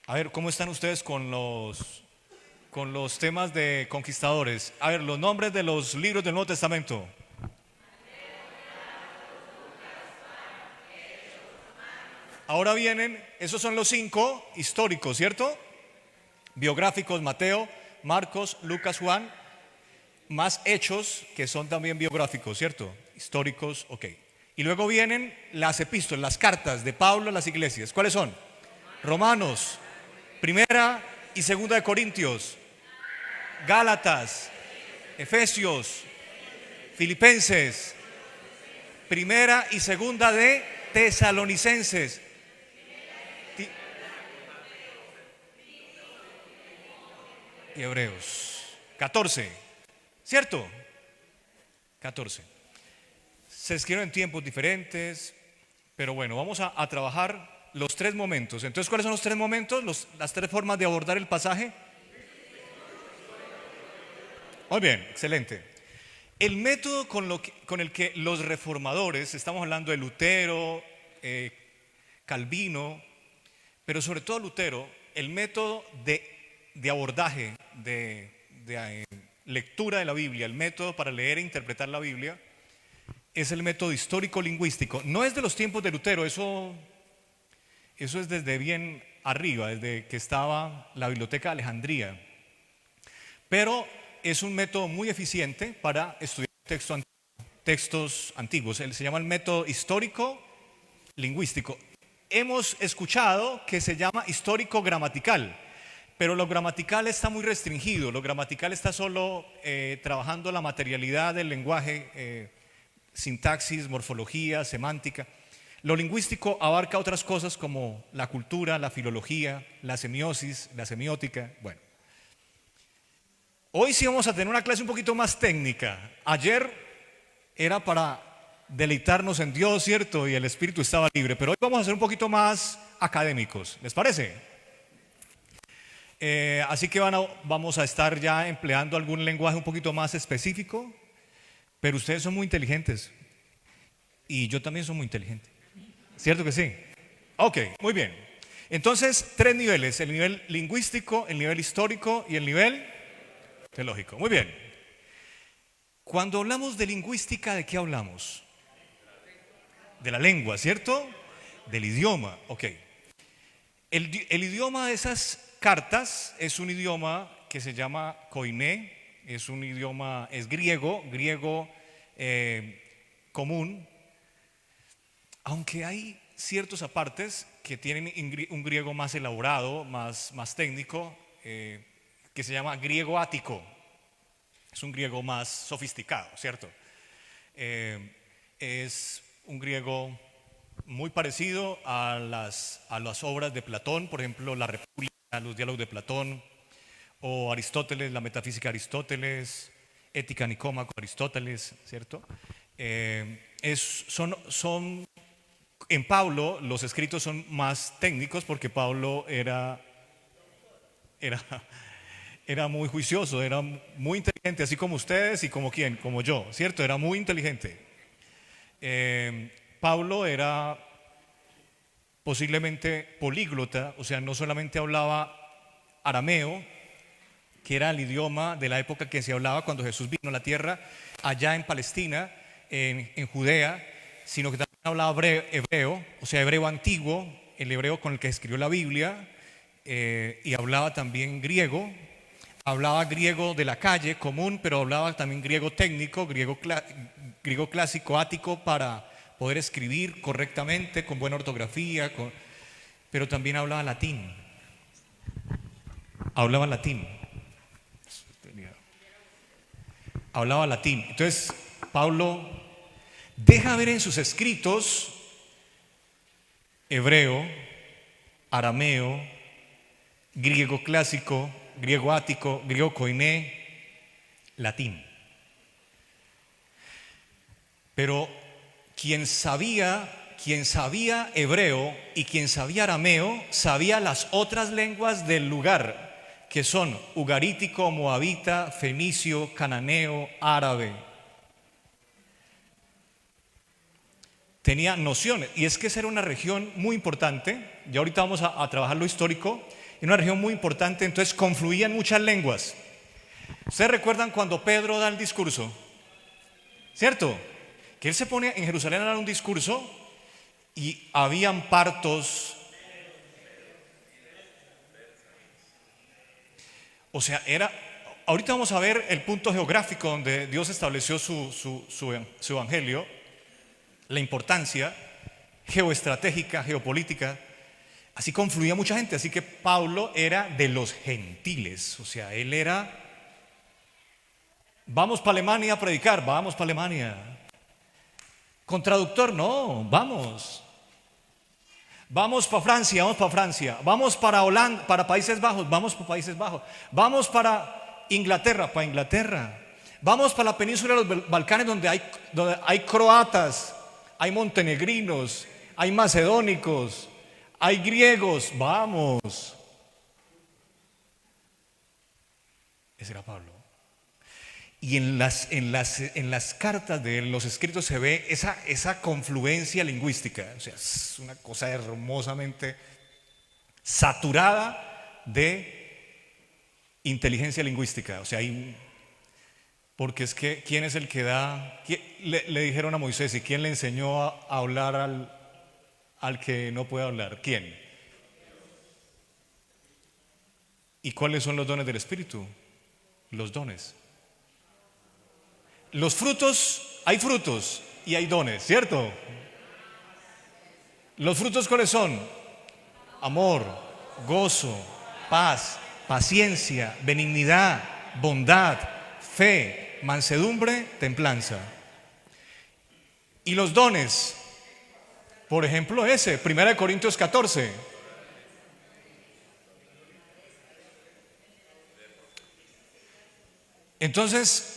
A ver, ¿cómo están ustedes con los temas de conquistadores? A ver, los nombres de los libros del Nuevo Testamento. Ahora vienen, esos son los 5 históricos, ¿cierto? Biográficos: Mateo, Marcos, Lucas, Juan, más Hechos, que son también biográficos, ¿cierto? Históricos, ok. Y luego vienen las epístolas, las cartas de Pablo a las iglesias. ¿Cuáles son? Romanos, Primera y Segunda de Corintios, Gálatas, Efesios, Filipenses, Primera y Segunda de Tesalonicenses y Hebreos. 14, ¿cierto? 14. Se escriben en tiempos diferentes, pero bueno, vamos a trabajar los 3 momentos. Entonces, ¿cuáles son los 3 momentos? Las 3 formas de abordar el pasaje. Muy bien, excelente. El método con el que los reformadores, estamos hablando de Lutero, Calvino, pero sobre todo Lutero, el método de abordaje, de lectura de la Biblia, el método para leer e interpretar la Biblia, es el método histórico-lingüístico. No es de los tiempos de Lutero, eso es desde bien arriba, desde que estaba la Biblioteca de Alejandría. Pero es un método muy eficiente para estudiar textos antiguos. Se llama el método histórico-lingüístico. Hemos escuchado que se llama histórico-gramatical, pero lo gramatical está muy restringido. Lo gramatical está solo trabajando la materialidad del lenguaje, sintaxis, morfología, semántica. Lo lingüístico abarca otras cosas como la cultura, la filología, la semiosis, la semiótica. Bueno, hoy sí vamos a tener una clase un poquito más técnica. Ayer era para deleitarnos en Dios, ¿cierto? Y el espíritu estaba libre, pero hoy vamos a ser un poquito más académicos. ¿Les parece? Así que vamos a estar ya empleando algún lenguaje un poquito más específico, pero ustedes son muy inteligentes y yo también soy muy inteligente. ¿Cierto que sí? Ok, muy bien. Entonces, 3 niveles: el nivel lingüístico, el nivel histórico y el nivel teológico. Muy bien. Cuando hablamos de lingüística, ¿de qué hablamos? De la lengua, ¿cierto? Del idioma, ok. El idioma de esas cartas es un idioma que se llama koiné, es un idioma, es griego común, aunque hay ciertos apartes que tienen un griego más elaborado, más técnico, que se llama griego ático. Es un griego más sofisticado, ¿cierto? Es un griego muy parecido a las obras de Platón, por ejemplo, la República, los diálogos de Platón, o Aristóteles, la metafísica de Aristóteles, Ética Nicómaco de Aristóteles, ¿cierto? En Pablo los escritos son más técnicos porque Pablo era muy juicioso, era muy inteligente, así como ustedes y como quién, como yo, ¿cierto? Era muy inteligente. Pablo era posiblemente políglota, o sea, no solamente hablaba arameo, que era el idioma de la época que se hablaba cuando Jesús vino a la tierra, allá en Palestina, en Judea, sino que también hablaba hebreo, o sea, hebreo antiguo, el hebreo con el que escribió la Biblia, y hablaba también griego. Hablaba griego de la calle común, pero hablaba también griego técnico, griego clásico, ático, para poder escribir correctamente, con buena ortografía, pero también hablaba latín. Hablaba latín. Hablaba latín. Entonces, Pablo deja ver en sus escritos hebreo, arameo, griego clásico, griego ático, griego koiné, latín. Pero quien sabía hebreo y quien sabía arameo, sabía las otras lenguas del lugar, que son ugarítico, moabita, fenicio, cananeo, árabe. tenía nociones. Y es que esa era una región muy importante. Ya ahorita vamos a trabajar lo histórico. Era una región muy importante, entonces confluían muchas lenguas. ¿Ustedes recuerdan cuando Pedro da el discurso? ¿Cierto? Que él se pone en Jerusalén a dar un discurso y habían partos. O sea, ahorita vamos a ver el punto geográfico donde Dios estableció su evangelio, la importancia geoestratégica, geopolítica. Así confluía mucha gente, así que Pablo era de los gentiles, o sea, él era, vamos para Alemania a predicar, vamos para Alemania. Con traductor, no, vamos. Vamos para Francia, vamos para Francia. Vamos para Holanda, para Países Bajos, vamos para Países Bajos. Vamos para Inglaterra, para Inglaterra. Vamos para la península de los Balcanes donde hay croatas, hay montenegrinos, hay macedónicos, hay griegos, vamos. Ese era Pablo. Y en las cartas de él, los escritos, se ve esa confluencia lingüística. O sea, es una cosa hermosamente saturada de inteligencia lingüística. O sea, porque es que, ¿quién es el que da? Le dijeron a Moisés, ¿y quién le enseñó a hablar al que no puede hablar? ¿Quién? ¿Y cuáles son los dones del Espíritu? Los dones. Los frutos, hay frutos y hay dones, ¿cierto? ¿Los frutos cuáles son? Amor, gozo, paz, paciencia, benignidad, bondad, fe, mansedumbre, templanza. Y los dones, por ejemplo, 1 Corintios 14. Entonces,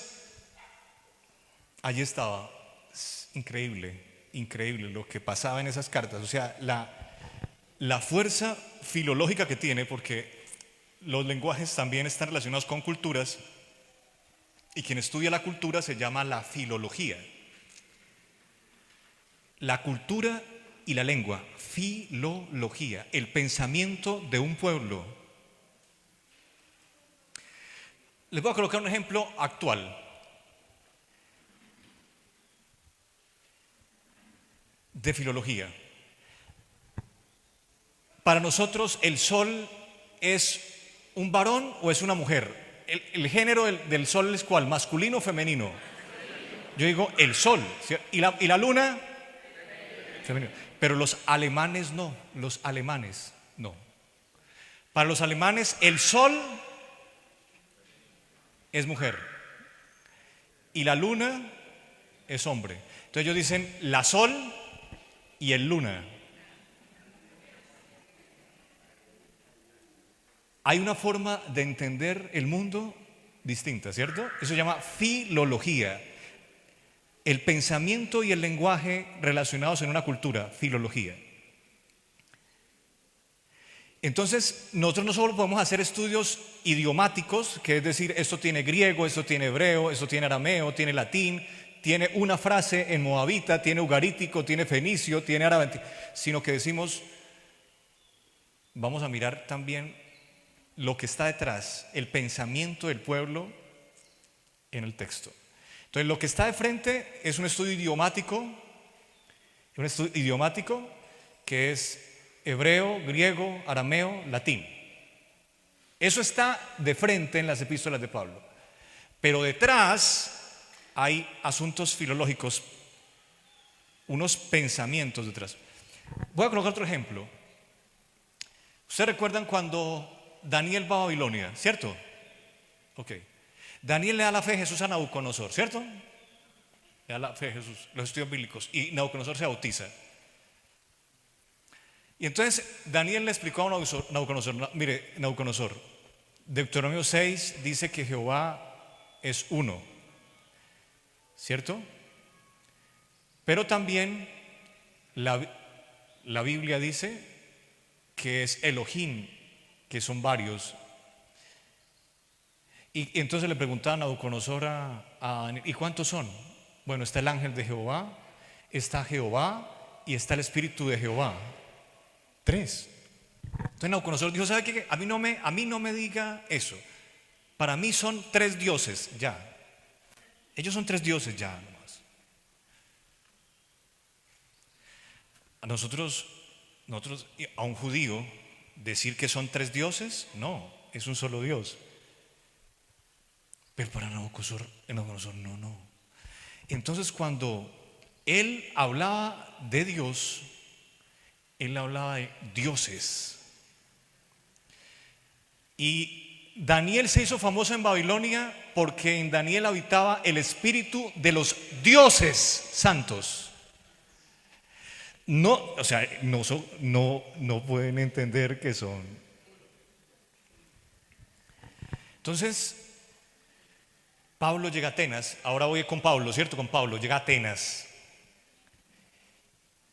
allí estaba. Es increíble, increíble lo que pasaba en esas cartas. O sea, la fuerza filológica que tiene, porque los lenguajes también están relacionados con culturas, y quien estudia la cultura se llama la filología. La cultura y la lengua, filología, el pensamiento de un pueblo. Les voy a colocar un ejemplo actual. De filología. Para nosotros, ¿el sol es un varón o es una mujer? ¿El género del sol es cuál? ¿Masculino o femenino? Yo digo el sol. ¿Y la luna? Femenino. Pero los alemanes no. Los alemanes no. Para los alemanes, el sol es mujer y la luna es hombre. Entonces ellos dicen la sol y el luna. Hay una forma de entender el mundo distinta, ¿cierto? Eso se llama filología. El pensamiento y el lenguaje relacionados en una cultura, filología. Entonces, nosotros no solo podemos hacer estudios idiomáticos, que es decir, esto tiene griego, esto tiene hebreo, esto tiene arameo, tiene latín, tiene una frase en moabita, tiene ugarítico, tiene fenicio, tiene árabe, sino que decimos, vamos a mirar también lo que está detrás, el pensamiento del pueblo en el texto. Entonces, lo que está de frente es un estudio idiomático que es hebreo, griego, arameo, latín. Eso está de frente en las epístolas de Pablo. Pero detrás hay asuntos filológicos, unos pensamientos detrás. Voy a colocar otro ejemplo. ¿Ustedes recuerdan cuando Daniel va a Babilonia, cierto? Ok. Daniel le da la fe de Jesús a Nabucodonosor, ¿cierto? Le da la fe de Jesús, los estudios bíblicos, y Nabucodonosor se bautiza. Y entonces Daniel le explicó a Nabucodonosor, mire, Nabucodonosor, Deuteronomio 6 dice que Jehová es uno, ¿cierto? Pero también la Biblia dice que es Elohim, que son varios. Y entonces le preguntaba a Nabucodonosor ¿y cuántos son? Bueno, está el ángel de Jehová, está Jehová, y está el Espíritu de Jehová. Tres. Entonces Nabucodonosor dijo, ¿sabe qué? A mí no me diga eso. Para mí son tres dioses, ya. Ellos son tres dioses, ya nomás. A nosotros, a un judío, decir que son tres dioses, no, es un solo Dios. Pero para Nabucodonosor no. Entonces cuando él hablaba de Dios, él hablaba de dioses. Y Daniel se hizo famoso en Babilonia porque en Daniel habitaba el espíritu de los dioses santos. No, o sea, no pueden entender que son. Entonces, Pablo llega a Atenas. Ahora voy con Pablo, ¿cierto? Con Pablo llega a Atenas.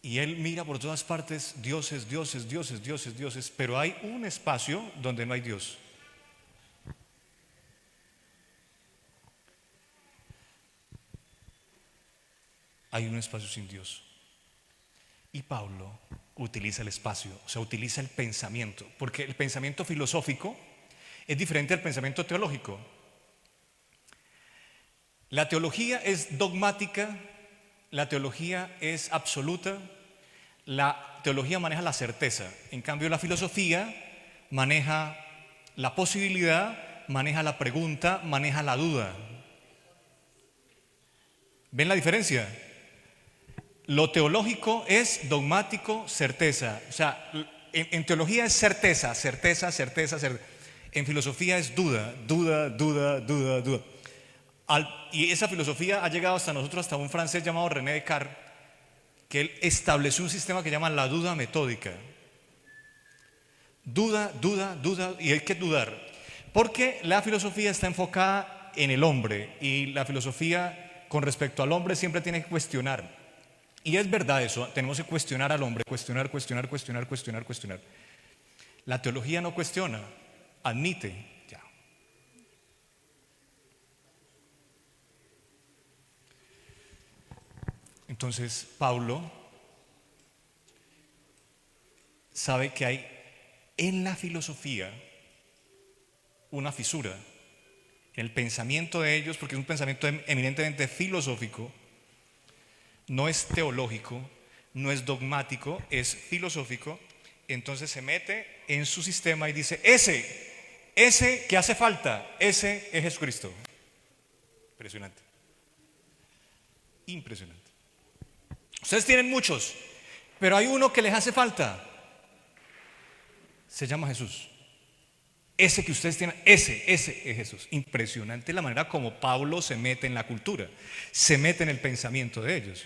Y él mira por todas partes dioses, dioses, dioses, dioses, dioses, pero hay un espacio donde no hay Dios. Hay un espacio sin Dios. Y Pablo utiliza el espacio, o sea, utiliza el pensamiento, porque el pensamiento filosófico es diferente al pensamiento teológico. La teología es dogmática, la teología es absoluta, la teología maneja la certeza, en cambio la filosofía maneja la posibilidad, maneja la pregunta, maneja la duda. ¿Ven la diferencia? Lo teológico es dogmático, certeza. O sea, en teología es certeza, certeza, certeza, certeza. En filosofía es duda, duda, duda, duda, duda. Y esa filosofía ha llegado hasta nosotros, hasta un francés llamado René Descartes, que él estableció un sistema que llama la duda metódica. Duda, duda, duda, y hay que dudar. Porque la filosofía está enfocada en el hombre, y la filosofía con respecto al hombre siempre tiene que cuestionar. Y es verdad eso, tenemos que cuestionar al hombre, cuestionar. La teología no cuestiona, admite, ya. Entonces, Pablo sabe que hay en la filosofía una fisura, en el pensamiento de ellos, porque es un pensamiento eminentemente filosófico. No es teológico, no es dogmático, es filosófico. Entonces se mete en su sistema y dice, ese que hace falta, ese es Jesucristo. Impresionante. Impresionante. Ustedes tienen muchos, pero hay uno que les hace falta. Se llama Jesús. Ese que ustedes tienen, ese es Jesús. Impresionante la manera como Pablo se mete en la cultura, se mete en el pensamiento de ellos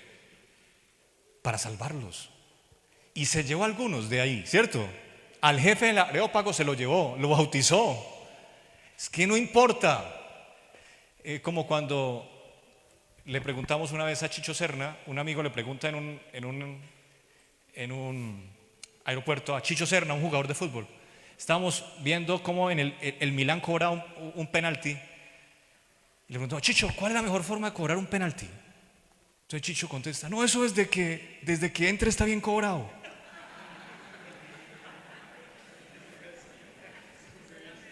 para salvarlos. Y se llevó a algunos de ahí, ¿cierto? Al jefe del Areópago se lo llevó, lo bautizó. Es que no importa. Como cuando le preguntamos una vez a Chicho Serna, un amigo le pregunta en un aeropuerto a Chicho Serna, un jugador de fútbol. Estábamos viendo cómo en el Milán cobra un penalti. Le preguntamos, Chicho, ¿cuál es la mejor forma de cobrar un penalti? Entonces Chicho contesta, no, eso es desde que entre está bien cobrado.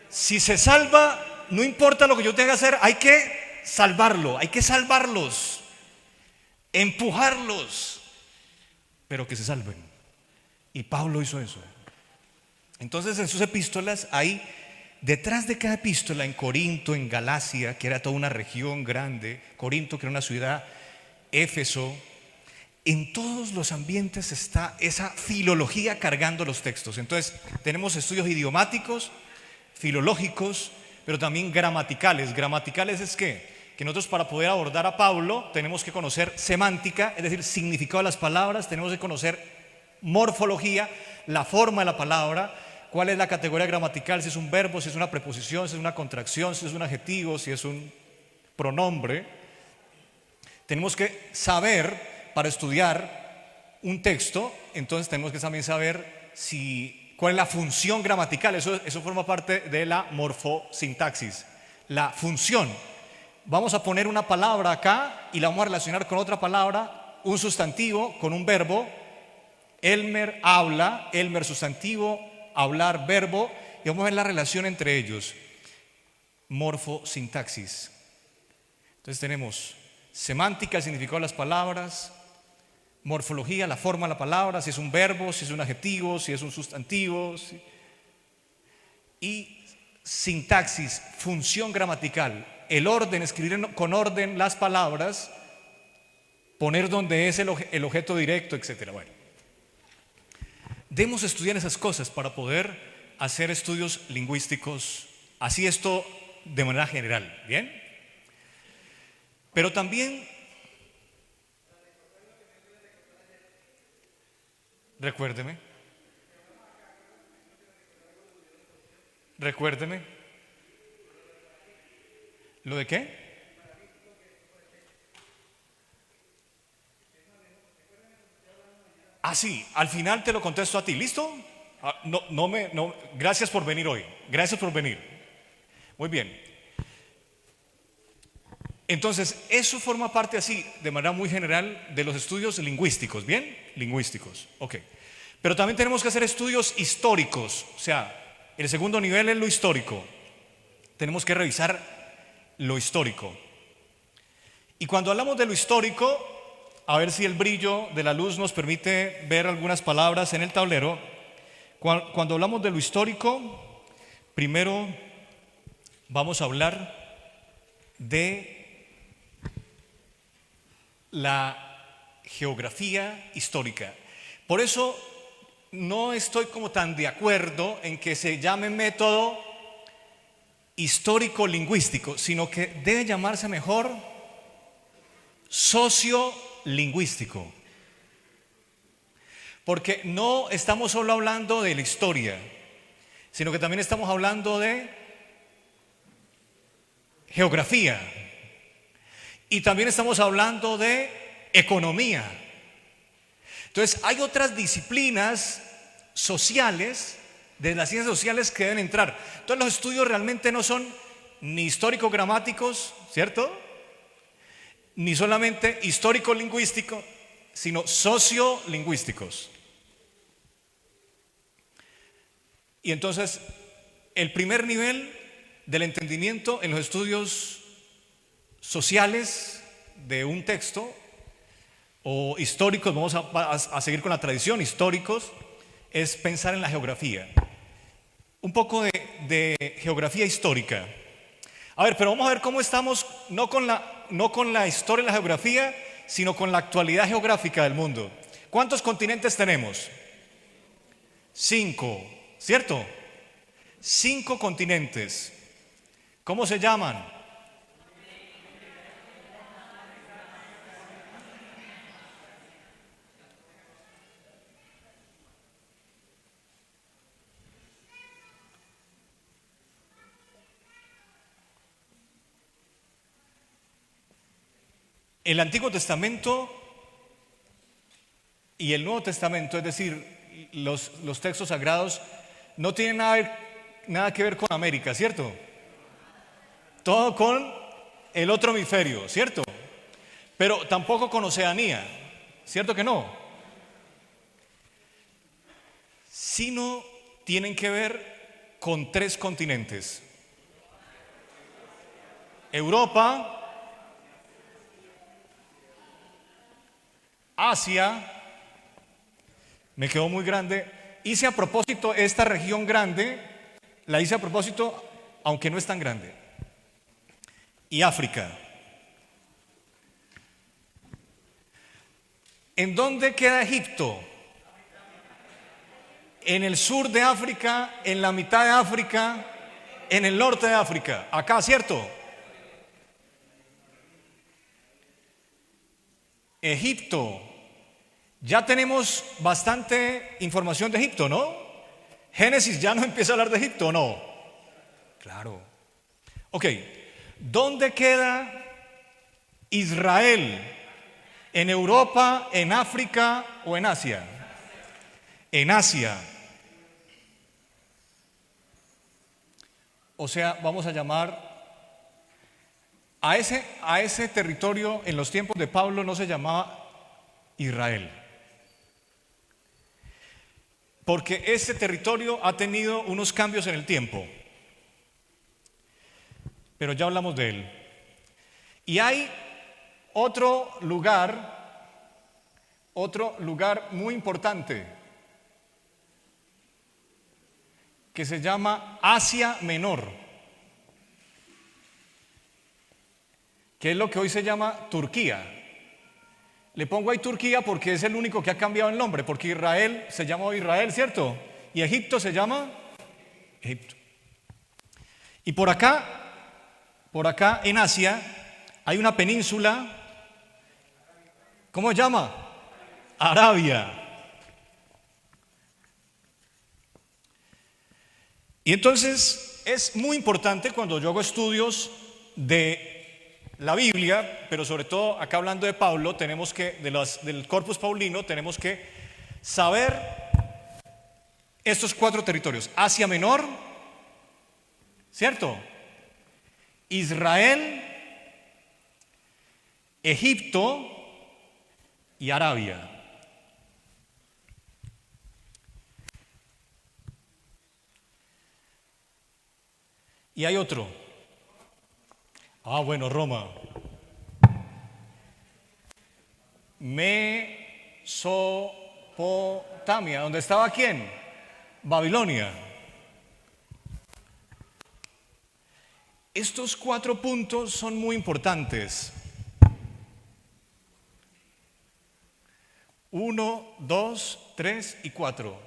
Si se salva, no importa lo que yo tenga que hacer, hay que salvarlo, hay que salvarlos, empujarlos, pero que se salven. Y Pablo hizo eso. Entonces en sus epístolas hay, detrás de cada epístola, en Corinto, en Galacia, que era toda una región grande, Corinto que era una ciudad, Éfeso, en todos los ambientes está esa filología cargando los textos. Entonces tenemos estudios idiomáticos, filológicos, pero también gramaticales. Gramaticales es que nosotros para poder abordar a Pablo tenemos que conocer semántica, es decir, significado de las palabras, tenemos que conocer morfología, la forma de la palabra, cuál es la categoría gramatical, si es un verbo, si es una preposición, si es una contracción, si es un adjetivo, si es un pronombre. Tenemos que saber, para estudiar un texto, entonces tenemos que también saber cuál es la función gramatical. Eso forma parte de la morfosintaxis. La función. Vamos a poner una palabra acá y la vamos a relacionar con otra palabra, un sustantivo con un verbo, Elmer habla, Elmer sustantivo, hablar verbo, y vamos a ver la relación entre ellos. Morfosintaxis. Entonces tenemos semántica, el significado de las palabras; morfología, la forma de la palabra, si es un verbo, si es un adjetivo, si es un sustantivo, y sintaxis, función gramatical, el orden, escribir con orden las palabras, poner donde es el objeto directo, etcétera. Bueno, debemos estudiar esas cosas para poder hacer estudios lingüísticos, así esto de manera general, ¿bien? Pero también, recuérdeme, ¿lo de qué? Ah, sí, al final te lo contesto a ti, ¿listo? Gracias por venir hoy, gracias por venir. Muy bien. Entonces, eso forma parte así, de manera muy general, de los estudios lingüísticos, ¿bien? Lingüísticos, ok. Pero también tenemos que hacer estudios históricos, o sea, el segundo nivel es lo histórico. Tenemos que revisar lo histórico. Y cuando hablamos de lo histórico, a ver si el brillo de la luz nos permite ver algunas palabras en el tablero. Cuando hablamos de lo histórico, primero vamos a hablar de la geografía histórica. Por eso no estoy como tan de acuerdo en que se llame método histórico-lingüístico, sino que debe llamarse mejor sociolingüístico. Porque no estamos solo hablando de la historia, sino que también estamos hablando de geografía. Y también estamos hablando de economía. Entonces, hay otras disciplinas sociales, de las ciencias sociales, que deben entrar. Entonces, los estudios realmente no son ni histórico-gramáticos, ¿cierto? Ni solamente histórico-lingüísticos, sino sociolingüísticos. Y entonces, el primer nivel del entendimiento en los estudios sociales de un texto o históricos, vamos a seguir con la tradición, históricos, es pensar en la geografía. Un poco de geografía histórica. A ver, pero vamos a ver cómo estamos, no con la historia y la geografía, sino con la actualidad geográfica del mundo. ¿Cuántos continentes tenemos? 5, ¿cierto? 5 continentes. ¿Cómo se llaman? El Antiguo Testamento y el Nuevo Testamento, es decir, los textos sagrados, no tienen nada que ver con América, ¿cierto? Todo con el otro hemisferio, ¿cierto? Pero tampoco con Oceanía, ¿cierto que no? Sino tienen que ver con 3 continentes: Europa, Asia. Me quedó muy grande. Hice a propósito esta región grande, la hice a propósito, aunque no es tan grande. Y África. ¿En dónde queda Egipto? En el sur de África, en la mitad de África, en el norte de África. Acá, ¿cierto? Egipto. Ya tenemos bastante información de Egipto, ¿no? Génesis ya no empieza a hablar de Egipto, ¿no? Claro. Ok, ¿dónde queda Israel? ¿En Europa, en África o en Asia? En Asia. O sea, vamos a llamar a ese territorio, en los tiempos de Pablo no se llamaba Israel. porque este territorio ha tenido unos cambios en el tiempo, pero ya hablamos de él. Y hay otro lugar muy importante que se llama Asia Menor, que es lo que hoy se llama Turquía. Le pongo ahí Turquía porque es el único que ha cambiado el nombre, porque Israel se llama Israel, ¿cierto? Y Egipto se llama Egipto. Y por acá en Asia hay una península, ¿cómo se llama? Arabia. Y entonces es muy importante cuando yo hago estudios de la Biblia, pero sobre todo acá hablando de Pablo, tenemos que, del Corpus Paulino, tenemos que saber estos 4 territorios: Asia Menor, ¿cierto? Israel, Egipto y Arabia. Y hay otro. Bueno, Roma. Mesopotamia. ¿Dónde estaba quién? Babilonia. Estos 4 puntos son muy importantes. 1, 2, 3 y 4.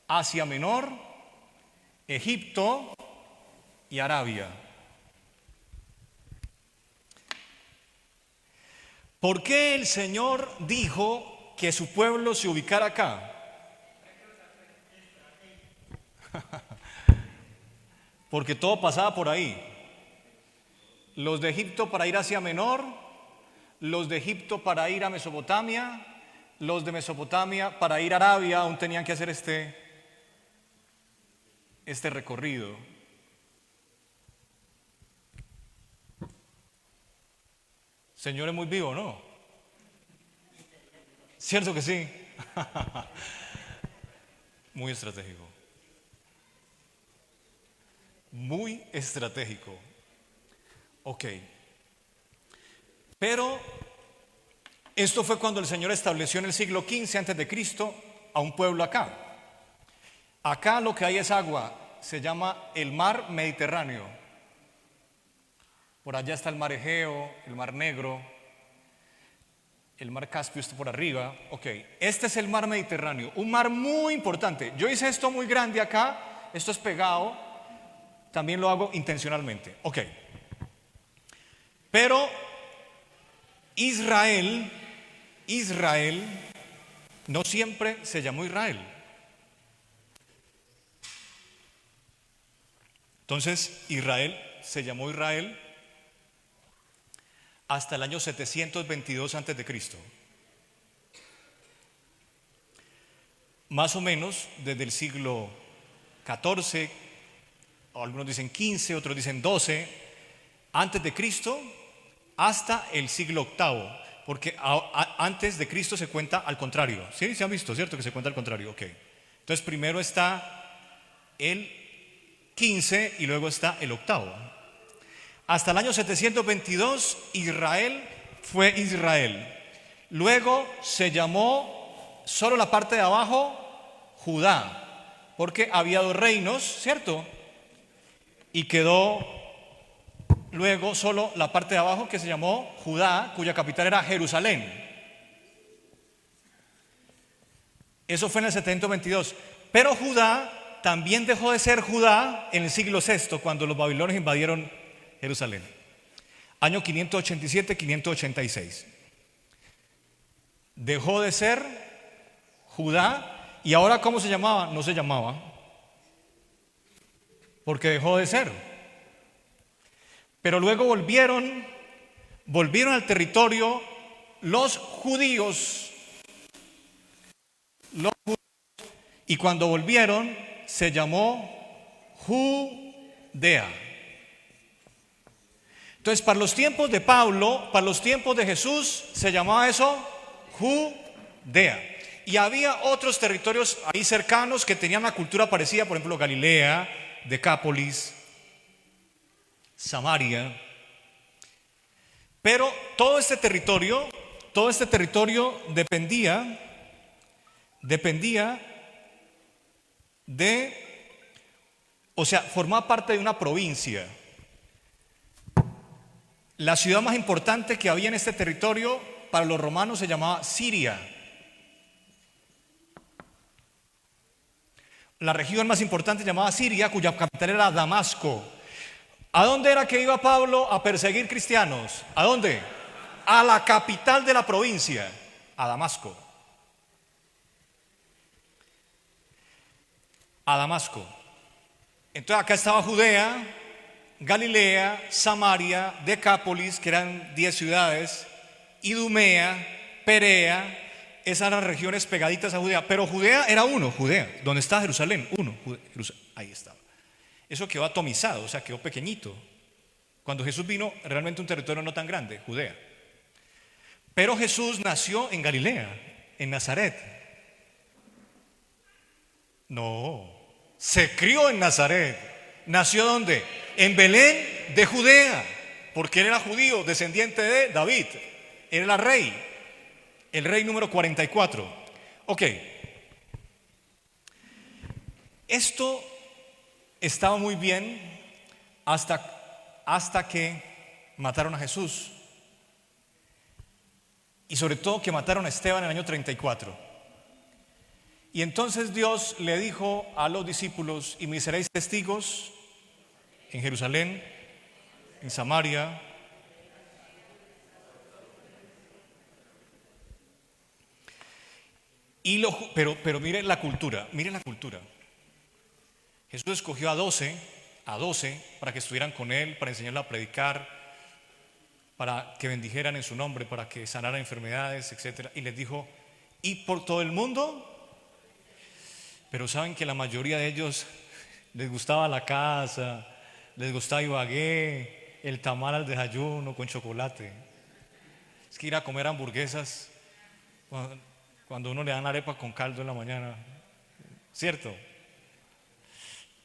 Asia Menor, Egipto y Arabia. ¿Por qué el Señor dijo que su pueblo se ubicara acá? Porque todo pasaba por ahí. Los de Egipto para ir a Asia Menor, los de Egipto para ir a Mesopotamia, los de Mesopotamia para ir a Arabia, aún tenían que hacer este recorrido. Señor es muy vivo, ¿no? ¿Cierto que sí? Muy estratégico. Muy estratégico. Ok. Pero esto fue cuando el Señor estableció en el siglo XV antes de Cristo a un pueblo acá. Acá lo que hay es agua, se llama el mar Mediterráneo. Por allá está el mar Egeo, el mar Negro, el mar Caspio está por arriba. Ok, este es el mar Mediterráneo, un mar muy importante. Yo hice esto muy grande acá, esto es pegado, también lo hago intencionalmente. Ok, pero Israel no siempre se llamó Israel. Entonces Israel se llamó Israel hasta el año 722 antes de Cristo. Más o menos desde el siglo XIV, algunos dicen 15, otros dicen 12, antes de Cristo, hasta el siglo VIII, porque antes de Cristo se cuenta al contrario. ¿Sí? ¿Se han visto, cierto? Que se cuenta al contrario. Ok. Entonces primero está el 15 y luego está el VIII. Hasta el año 722 Israel fue Israel. Luego se llamó solo la parte de abajo Judá, porque había 2 reinos, ¿cierto? Y quedó luego solo la parte de abajo que se llamó Judá, cuya capital era Jerusalén. Eso fue en el 722. Pero Judá también dejó de ser Judá en el siglo VI, cuando los babilonios invadieron Jerusalén. Año 587-586. Dejó de ser Judá. ¿Y ahora cómo se llamaba? No se llamaba, porque dejó de ser. Pero luego volvieron al territorio los judíos. Y cuando volvieron se llamó Judea. Entonces, para los tiempos de Pablo, para los tiempos de Jesús, se llamaba eso Judea. Y había otros territorios ahí cercanos que tenían una cultura parecida, por ejemplo, Galilea, Decápolis, Samaria. Pero todo este territorio dependía de, o sea, formaba parte de una provincia. La ciudad más importante que había en este territorio para los romanos se llamaba Siria. La región más importante se llamaba Siria, cuya capital era Damasco. ¿A dónde era que iba Pablo a perseguir cristianos? ¿A dónde? A la capital de la provincia, a Damasco. A Damasco. Entonces acá estaba Judea, Galilea, Samaria, Decápolis, que eran 10 ciudades, Idumea, Perea. Esas eran regiones pegaditas a Judea. Pero Judea era uno, Judea, donde está Jerusalén, uno, ahí estaba. Eso quedó atomizado, o sea, quedó pequeñito. Cuando Jesús vino, realmente un territorio no tan grande, Judea. Pero Jesús nació en Galilea, en Nazaret. No, se crió en Nazaret. ¿Nació dónde? En Belén de Judea, porque él era judío, descendiente de David. Él era rey, el rey número 44. Ok, esto estaba muy bien hasta que mataron a Jesús. Y sobre todo que mataron a Esteban en el año 34. Y entonces Dios le dijo a los discípulos: y me seréis testigos en Jerusalén, en Samaria, pero miren la cultura, Jesús escogió a 12 para que estuvieran con él, para enseñarle a predicar, para que bendijeran en su nombre, para que sanaran enfermedades, etc. Y les dijo: y por todo el mundo. Pero saben que la mayoría de ellos les gustaba la casa, les gustaba Ibagué, el tamal al desayuno con chocolate. Es que ir a comer hamburguesas cuando uno le dan arepa con caldo en la mañana, ¿cierto?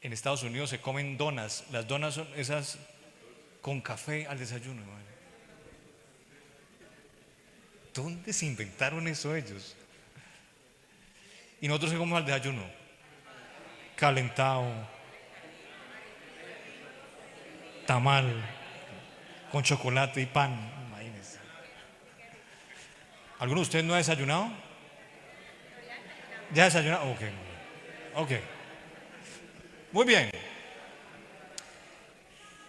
En Estados Unidos se comen donas. Las donas son esas con café al desayuno, hermano. ¿Dónde se inventaron eso ellos? Y nosotros se comemos al desayuno calentado, tamal con chocolate y pan. Imagínense. ¿Alguno de ustedes no ha desayunado? ¿Ya ha desayunado? Ok. Muy bien.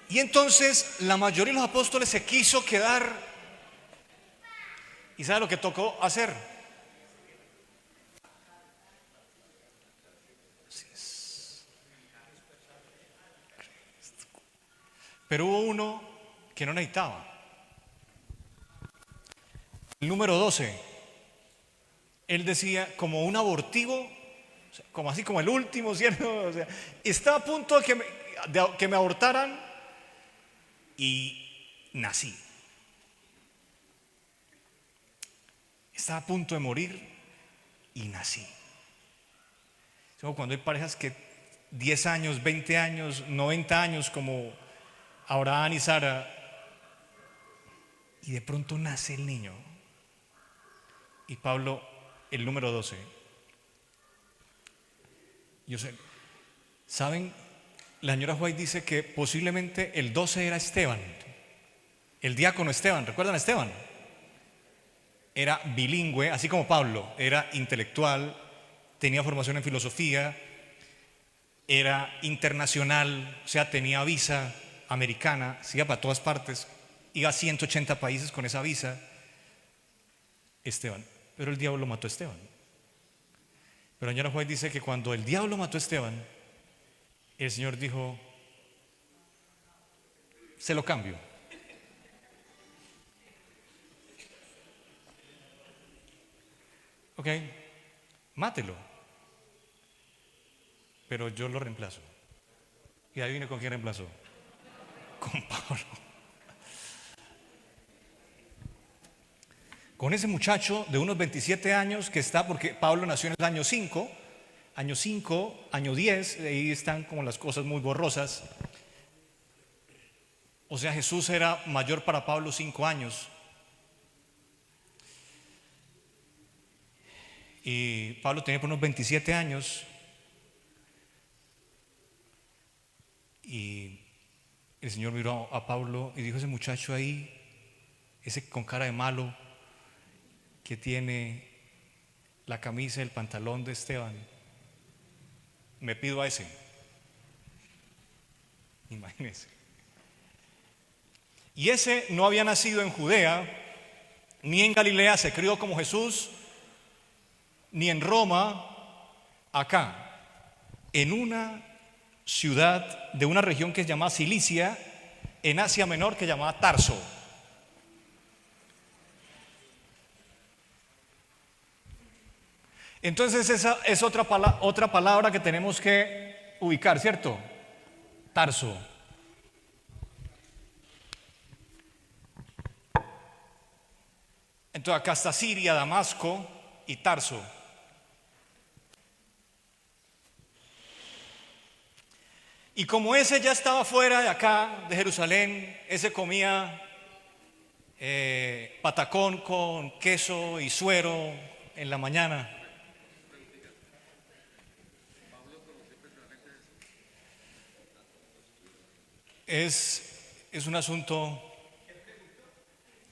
Y entonces la mayoría de los apóstoles se quiso quedar. ¿Y sabe lo que tocó hacer? Pero hubo uno que no necesitaba. El número 12. Él decía, como un abortivo, como así como el último, ¿cierto? O sea, estaba a punto de que me abortaran y nací. Estaba a punto de morir y nací. Como cuando hay parejas que 10 años, 20 años, 90 años, como Abraham y Sara, y de pronto nace el niño. Y Pablo, el número 12. Yo sé, ¿saben? La señora White dice que posiblemente el 12 era Esteban, el diácono Esteban. ¿Recuerdan a Esteban? Era bilingüe, así como Pablo. Era intelectual, tenía formación en filosofía, era internacional, o sea, tenía visa americana, se iba para todas partes, iba a 180 países con esa visa. Esteban. Pero el diablo mató a Esteban. Pero la señora White dice que cuando el diablo mató a Esteban, el Señor dijo: se lo cambio. Ok, mátelo. Pero yo lo reemplazo. Y adivine con quién reemplazó. Con Pablo. con ese muchacho de unos 27 años que está, porque Pablo nació en el año 5, año 10, ahí están como las cosas muy borrosas. O sea, Jesús era mayor para Pablo 5 años. Y Pablo tenía por unos 27 años. Y el Señor miró a Pablo y dijo: ese muchacho ahí, ese con cara de malo, que tiene la camisa y el pantalón de Esteban, me pido a ese. Imagínense. Y ese no había nacido en Judea, ni en Galilea, se crió como Jesús, ni en Roma, acá, en una ciudad de una región que se llama Cilicia, en Asia Menor, que se llamaba Tarso. Entonces esa es otra palabra que tenemos que ubicar, ¿cierto? Tarso. Entonces acá está Siria, Damasco y Tarso. Y como ese ya estaba fuera de acá, de Jerusalén, ese comía patacón con queso y suero en la mañana. Es un asunto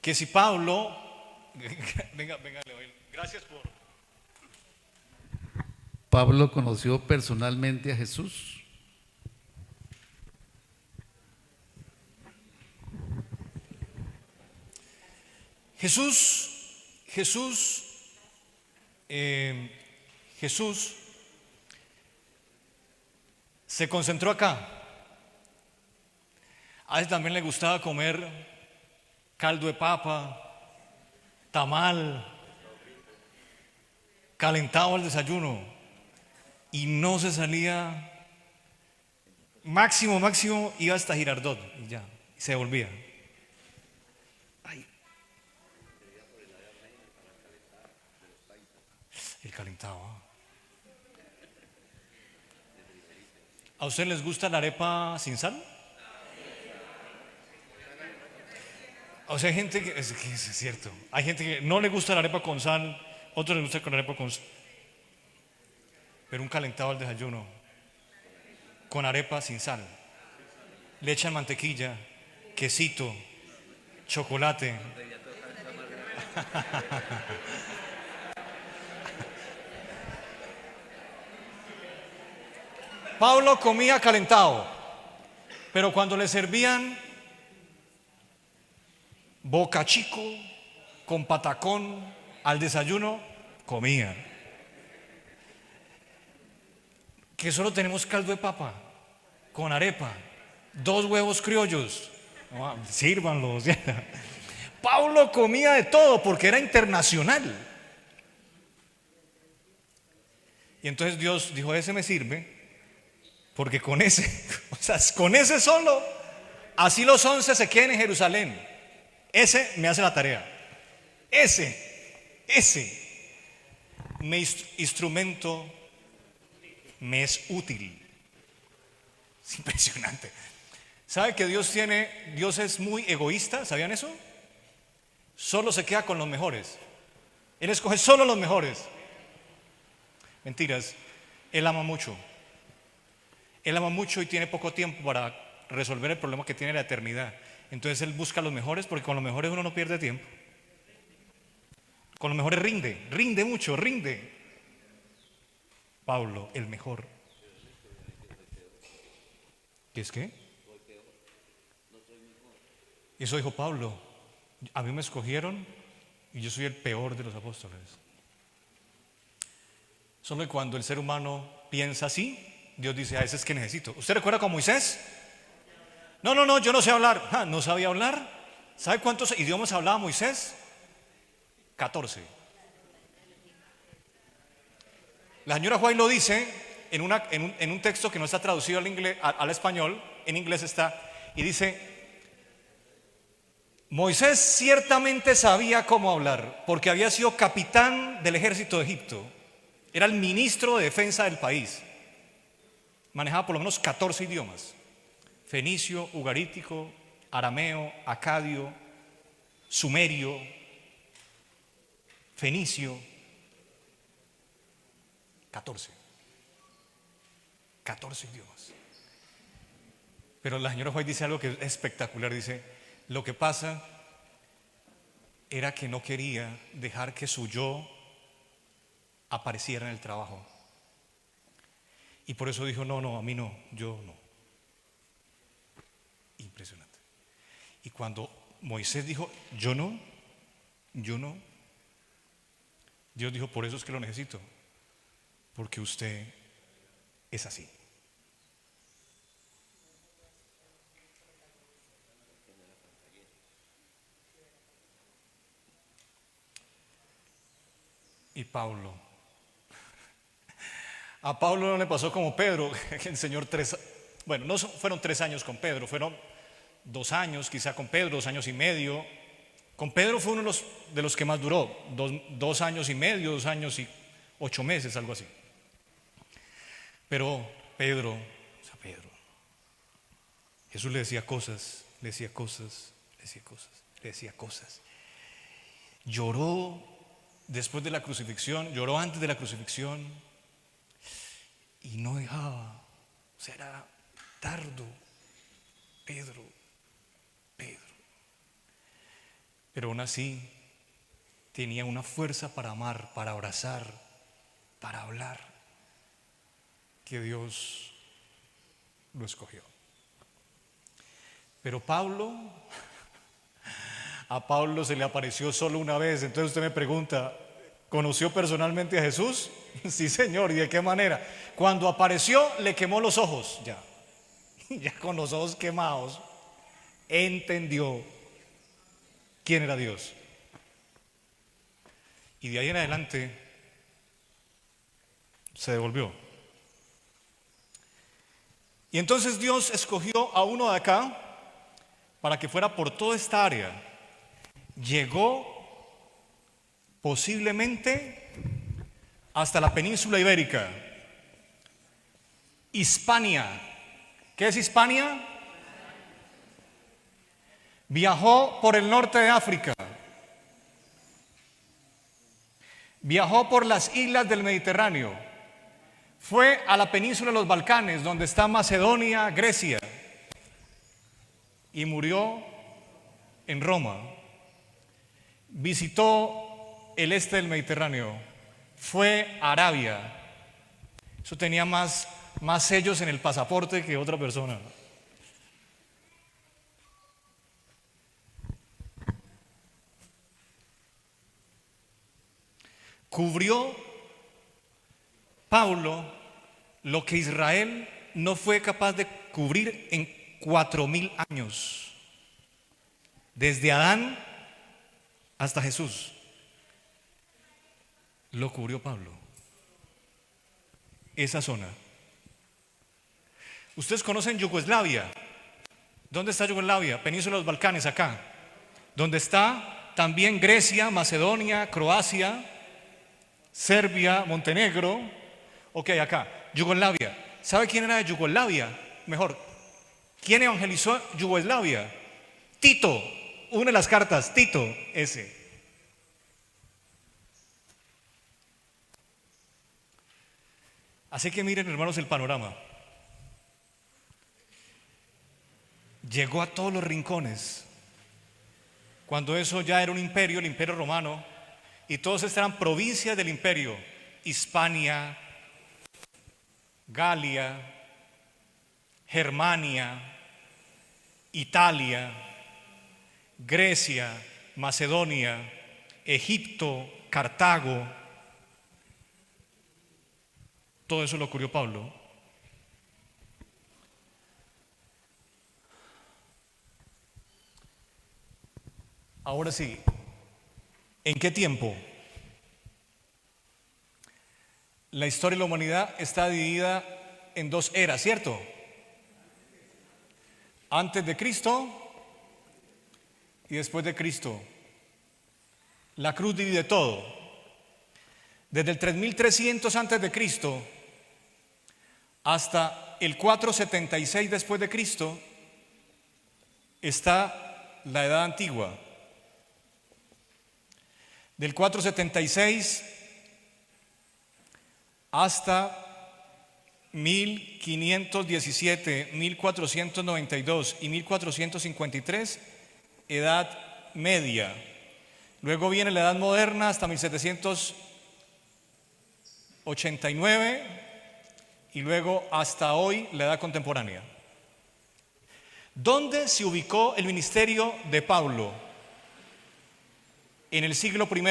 que si Pablo, venga, gracias por... Pablo conoció personalmente a Jesús. Jesús se concentró acá. A él también le gustaba comer caldo de papa, tamal, calentado al desayuno, y no se salía. Máximo iba hasta Girardot y ya, y se volvía. Ay. El calentado. ¿A ustedes les gusta la arepa sin sal? O sea, hay gente que es cierto. Hay gente que no le gusta la arepa con sal, otros les gusta con la arepa con sal. Pero un calentado al desayuno, con arepa sin sal. Le echan mantequilla, quesito, chocolate. Pablo comía calentado, pero cuando le servían boca chico con patacón al desayuno, comía. Que solo tenemos caldo de papa con arepa, 2 huevos criollos, sírvanlos. Pablo comía de todo porque era internacional. Y entonces Dios dijo: ese me sirve, porque con ese, o sea, con ese solo, así los 11 se queden en Jerusalén. Ese me hace la tarea. Ese me instrumento me es útil. Es impresionante. ¿Sabe que Dios es muy egoísta? ¿Sabían eso? Solo se queda con los mejores. Él escoge solo los mejores. Mentiras. Él ama mucho. Él ama mucho y tiene poco tiempo para resolver el problema que tiene la eternidad. Entonces Él busca los mejores, porque con los mejores uno no pierde tiempo. Con los mejores rinde mucho. Pablo, el mejor. ¿Qué es qué? Eso dijo Pablo: a mí me escogieron y yo soy el peor de los apóstoles. Solo que cuando el ser humano piensa así, Dios dice: a ese es que necesito. ¿Usted recuerda con Moisés? No, yo no sé hablar. ¿No sabía hablar? ¿Sabe cuántos idiomas hablaba Moisés? 14. La señora White lo dice en un texto que no está traducido al español. En inglés está, y dice: Moisés ciertamente sabía cómo hablar, porque había sido capitán del ejército de Egipto. Era el ministro de defensa del país. Manejaba por lo menos 14 idiomas: fenicio, ugarítico, arameo, acadio, sumerio, fenicio. 14 idiomas. Pero la señora White dice algo que es espectacular. Dice: lo que pasa era que no quería dejar que su yo apareciera en el trabajo. Y por eso dijo: no, a mí no, yo no. Impresionante. Y cuando Moisés dijo: yo no, Dios dijo: por eso es que lo necesito, porque usted es así. Y Pablo, a Pablo no le pasó como Pedro, que el Señor bueno, no fueron 3 años con Pedro, fueron 2 años quizá con Pedro, 2 años y medio. Con Pedro fue uno de los que más duró, 2 años y medio, 2 años y 8 meses, algo así. Pero Pedro, Jesús le decía cosas, Lloró después de la crucifixión, lloró antes de la crucifixión y no dejaba. O sea, era tardo. Pedro. Pero aún así tenía una fuerza para amar, para abrazar, para hablar, que Dios lo escogió. Pero a Pablo se le apareció solo una vez. Entonces usted me pregunta: ¿conoció personalmente a Jesús? Sí, Señor. ¿Y de qué manera? Cuando apareció, le quemó los ojos. Ya con los ojos quemados, entendió quién era Dios. Y de ahí en adelante se devolvió. Y entonces Dios escogió a uno de acá para que fuera por toda esta área. Llegó posiblemente hasta la península ibérica, Hispania. ¿Qué es Hispania? Viajó por el norte de África, viajó por las islas del Mediterráneo, fue a la península de los Balcanes, donde está Macedonia, Grecia, y murió en Roma. Visitó el este del Mediterráneo, fue a Arabia. Eso tenía más sellos en el pasaporte que otra persona. Cubrió Pablo lo que Israel no fue capaz de cubrir en 4000 años, desde Adán hasta Jesús. Lo cubrió Pablo, esa zona. Ustedes conocen Yugoslavia. ¿Dónde está Yugoslavia? Península de los Balcanes, acá. Donde está también Grecia, Macedonia, Croacia, Serbia, Montenegro. Ok, acá, Yugoslavia. ¿Sabe quién era de Yugoslavia? Mejor, ¿quién evangelizó Yugoslavia? Tito. Una de las cartas, Tito, ese. Así que miren, hermanos, el panorama. Llegó a todos los rincones. Cuando eso ya era un imperio, el imperio romano, y todos estos eran provincias del imperio: Hispania, Galia, Germania, Italia, Grecia, Macedonia, Egipto, Cartago. Todo eso lo cubrió Pablo. Ahora sí, ¿en qué tiempo? La historia de la humanidad está dividida en 2 eras, ¿cierto? Antes de Cristo y después de Cristo. La cruz divide todo. Desde el 3300 antes de Cristo hasta el 476 después de Cristo está la Edad Antigua. Del 476 hasta 1517, 1492 y 1453, Edad Media. Luego viene la Edad Moderna hasta 1789 y luego hasta hoy la Edad Contemporánea. ¿Dónde se ubicó el ministerio de Pablo? En el siglo I,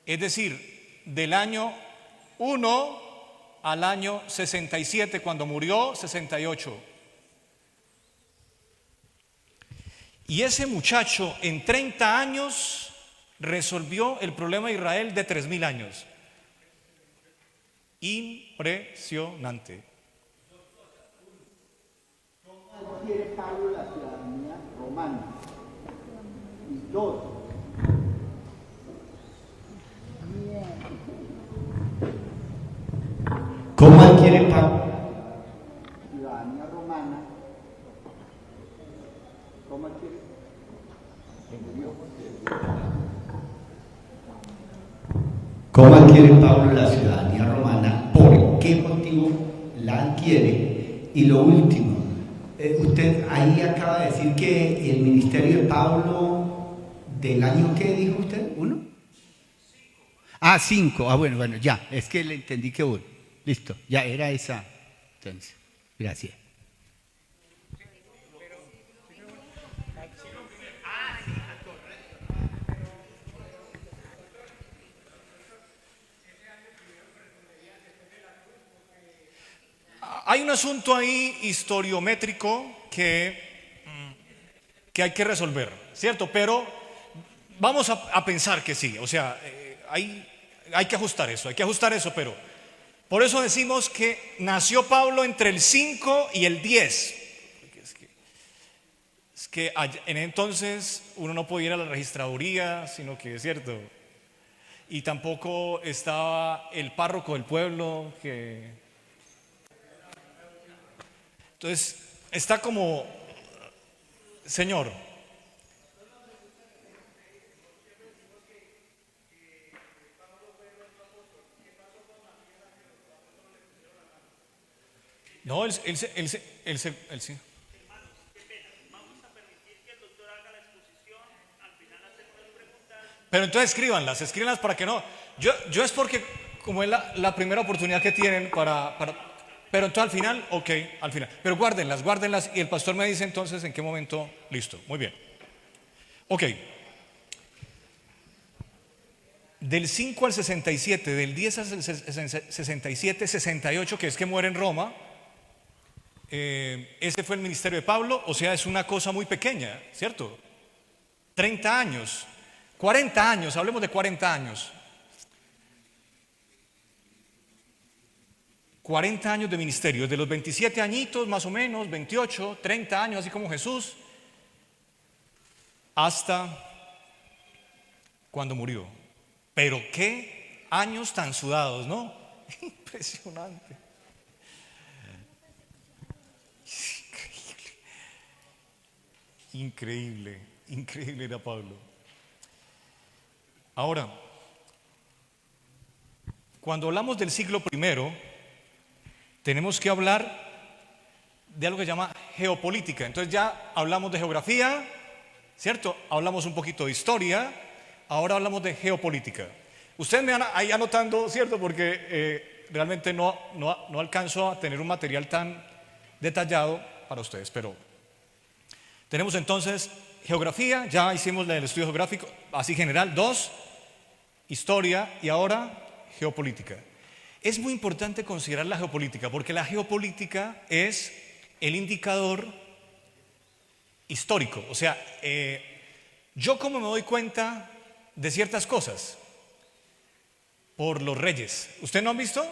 es decir, del año 1 al año 67, cuando murió, 68. Y ese muchacho en 30 años resolvió el problema de Israel de 3000 años. Impresionante. ¿Cómo adquiere Pablo la ciudadanía romana? Y dos, ¿cómo adquiere Pablo ciudadanía romana? ¿Cómo adquiere? ¿Cómo adquiere Pablo la ciudadanía romana? ¿Por qué motivo la adquiere? Y lo último, usted ahí acaba de decir que el ministerio de Pablo del año, ¿qué dijo usted? ¿1? 5. Bueno, ya, es que le entendí que 1. Listo, ya era esa. Entonces, gracias. Hay un asunto ahí historiométrico que hay que resolver, ¿cierto? Pero vamos a pensar que sí, o sea, hay que ajustar eso, pero por eso decimos que nació Pablo entre el 5 y el 10. Es que en entonces uno no podía ir a la registraduría, sino que es cierto. Y tampoco estaba el párroco del pueblo que... Entonces, está como, Señor, no, él sí. Pero entonces escríbanlas para que no. Yo es porque, como es la primera oportunidad que tienen para pero entonces al final, ok, al final. Pero guárdenlas y el pastor me dice entonces en qué momento, listo, muy bien. Ok. Del 5 al 67, del 10 al 67, 68, que es que muere en Roma, ese fue el ministerio de Pablo, o sea, es una cosa muy pequeña, ¿cierto? 30 años, 40 años, hablemos de 40 años. 40 años de ministerio, desde los 27 añitos más o menos, 28, 30 años, así como Jesús, hasta cuando murió. Pero qué años tan sudados, ¿no? Impresionante. Increíble era Pablo. Ahora, cuando hablamos del siglo I, tenemos que hablar de algo que se llama geopolítica. Entonces ya hablamos de geografía, ¿cierto? Hablamos un poquito de historia, ahora hablamos de geopolítica. Ustedes me van ahí anotando, ¿cierto? Porque realmente no alcanzo a tener un material tan detallado para ustedes, pero tenemos entonces geografía, ya hicimos el estudio geográfico, así general. 2, historia, y ahora geopolítica. Es muy importante considerar la geopolítica, porque la geopolítica es el indicador histórico. O sea, yo cómo me doy cuenta de ciertas cosas, por los reyes. ¿Ustedes no han visto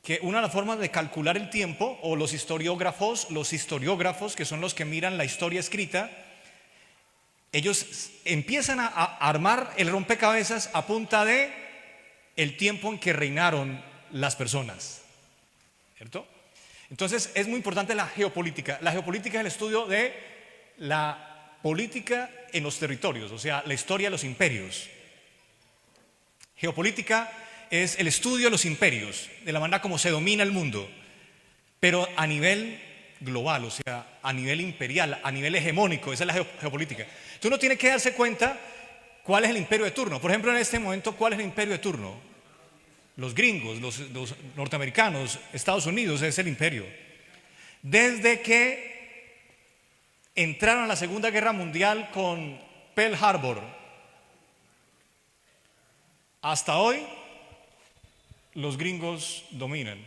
que una de las formas de calcular el tiempo, o los historiógrafos, que son los que miran la historia escrita, ellos empiezan a armar el rompecabezas a punta de el tiempo en que reinaron las personas, ¿cierto? Entonces es muy importante la geopolítica. La geopolítica es el estudio de la política en los territorios, o sea, la historia de los imperios. Geopolítica es el estudio de los imperios, de la manera como se domina el mundo, pero a nivel global, o sea, a nivel imperial, a nivel hegemónico. Esa es la geopolítica. Entonces uno tiene que darse cuenta cuál es el imperio de turno. Por ejemplo, en este momento, ¿cuál es el imperio de turno? Los gringos, los norteamericanos, Estados Unidos es el imperio. Desde que entraron a la Segunda Guerra Mundial con Pearl Harbor hasta hoy, los gringos dominan.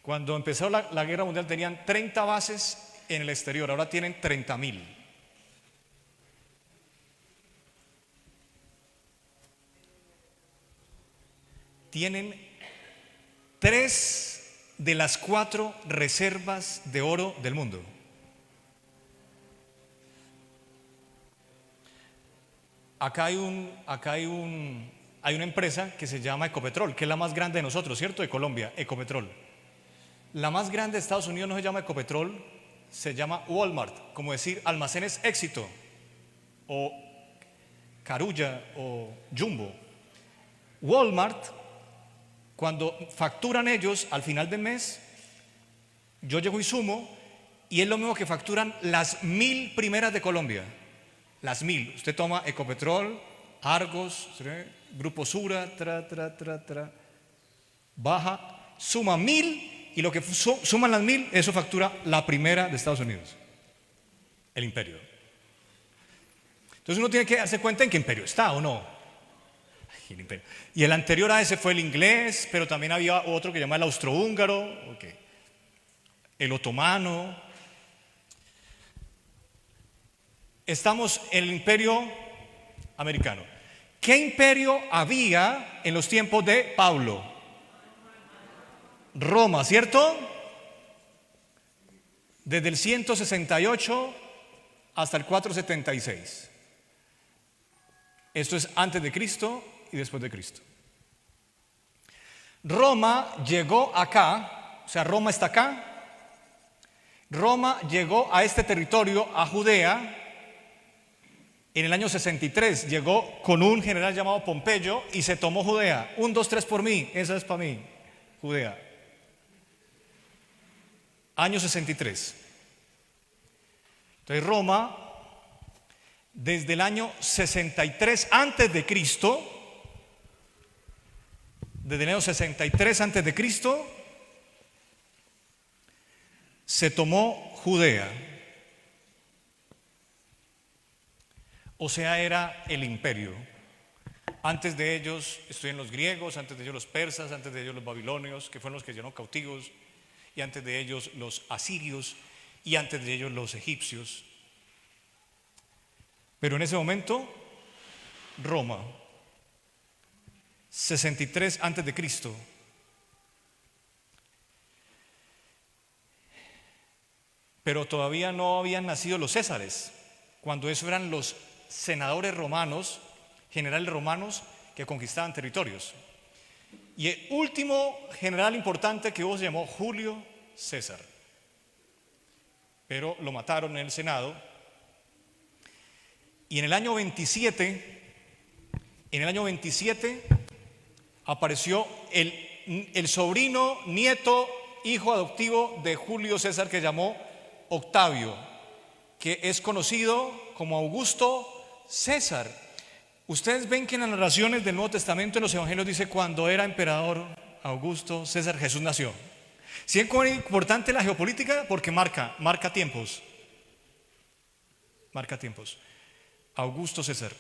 Cuando empezó la Guerra Mundial tenían 30 bases en el exterior, ahora tienen 30.000. Tienen 3 de las 4 reservas de oro del mundo. Acá hay una empresa que se llama Ecopetrol, que es la más grande de nosotros, ¿cierto? De Colombia, Ecopetrol. La más grande de Estados Unidos no se llama Ecopetrol, se llama Walmart, como decir Almacenes Éxito, o Carulla, o Jumbo. Walmart, cuando facturan ellos al final del mes, yo llego y sumo, y es lo mismo que facturan las 1.000 primeras de Colombia. Las 1.000. Usted toma Ecopetrol, Argos, Grupo Sura, baja, suma 1.000, y lo que suman las 1.000, eso factura la primera de Estados Unidos, el imperio. Entonces uno tiene que darse cuenta en qué imperio está o no. Ay, el imperio. Y el anterior a ese fue el inglés, pero también había otro que se llama el austrohúngaro, el otomano. Estamos en el imperio americano. ¿Qué imperio había en los tiempos de Pablo? Roma, ¿cierto? Desde el 168 hasta el 476. Esto es antes de Cristo y después de Cristo. Roma llegó acá, o sea, Roma está acá. Roma llegó a este territorio, a Judea, en el año 63. Llegó con un general llamado Pompeyo y se tomó Judea. 1, 2, 3 por mí, esa es para mí, Judea. Año 63. Entonces Roma, desde el año 63 antes de Cristo, desde el año 63 antes de Cristo, se tomó Judea. O sea, era el imperio. Antes de ellos estuvieron los griegos, antes de ellos los persas, antes de ellos los babilonios, que fueron los que llevaron cautivos, y antes de ellos los asirios, y antes de ellos los egipcios. Pero en ese momento, Roma, 63 antes de Cristo. Pero todavía no habían nacido los césares, cuando eso eran los senadores romanos, generales romanos que conquistaban territorios. Y el último general importante que hubo se llamó Julio César, pero lo mataron en el Senado. Y en el año 27, apareció el sobrino, nieto, hijo adoptivo de Julio César, que llamó Octavio, que es conocido como Augusto César. Ustedes ven que en las narraciones del Nuevo Testamento, en los evangelios, dice cuando era emperador Augusto César, Jesús nació. ¿Sí es importante la geopolítica? Porque marca tiempos. Marca tiempos. Augusto César.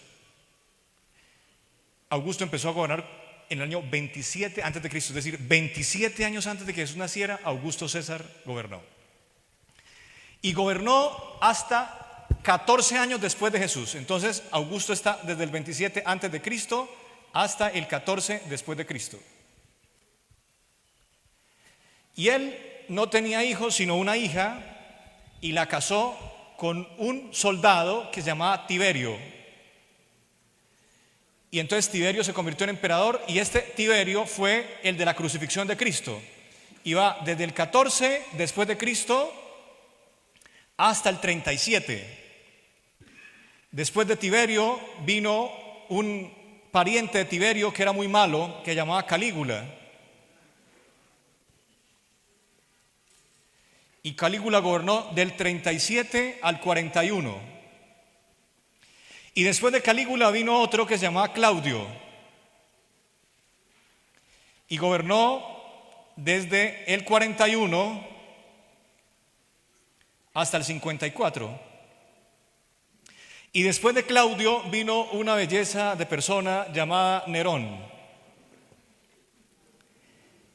Augusto empezó a gobernar en el año 27 antes de Cristo, es decir, 27 años antes de que Jesús naciera, Augusto César gobernó. Y gobernó hasta 14 años después de Jesús. Entonces Augusto está desde el 27 antes de Cristo hasta el 14 después de Cristo. Y él no tenía hijos, sino una hija, y la casó con un soldado que se llamaba Tiberio. Y entonces Tiberio se convirtió en emperador, y este Tiberio fue el de la crucifixión de Cristo. Iba desde el 14 después de Cristo hasta el 37. Después de Tiberio vino un pariente de Tiberio que era muy malo, que se llamaba Calígula. Y Calígula gobernó del 37 al 41. Y después de Calígula vino otro que se llamaba Claudio. Y gobernó desde el 41 hasta el 54. Y después de Claudio vino una belleza de persona llamada Nerón.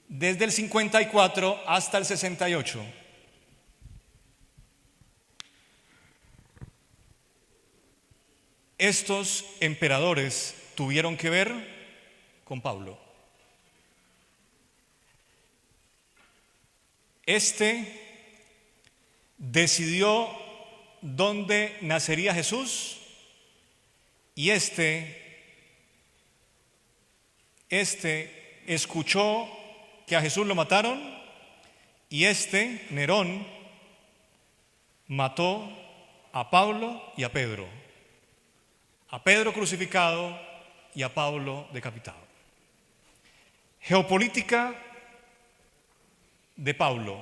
Desde el 54 hasta el 68. Estos emperadores tuvieron que ver con Pablo. Este decidió dónde nacería Jesús y este escuchó que a Jesús lo mataron y Nerón, mató a Pablo y a Pedro. A Pedro crucificado y a Pablo decapitado. Geopolítica de Pablo.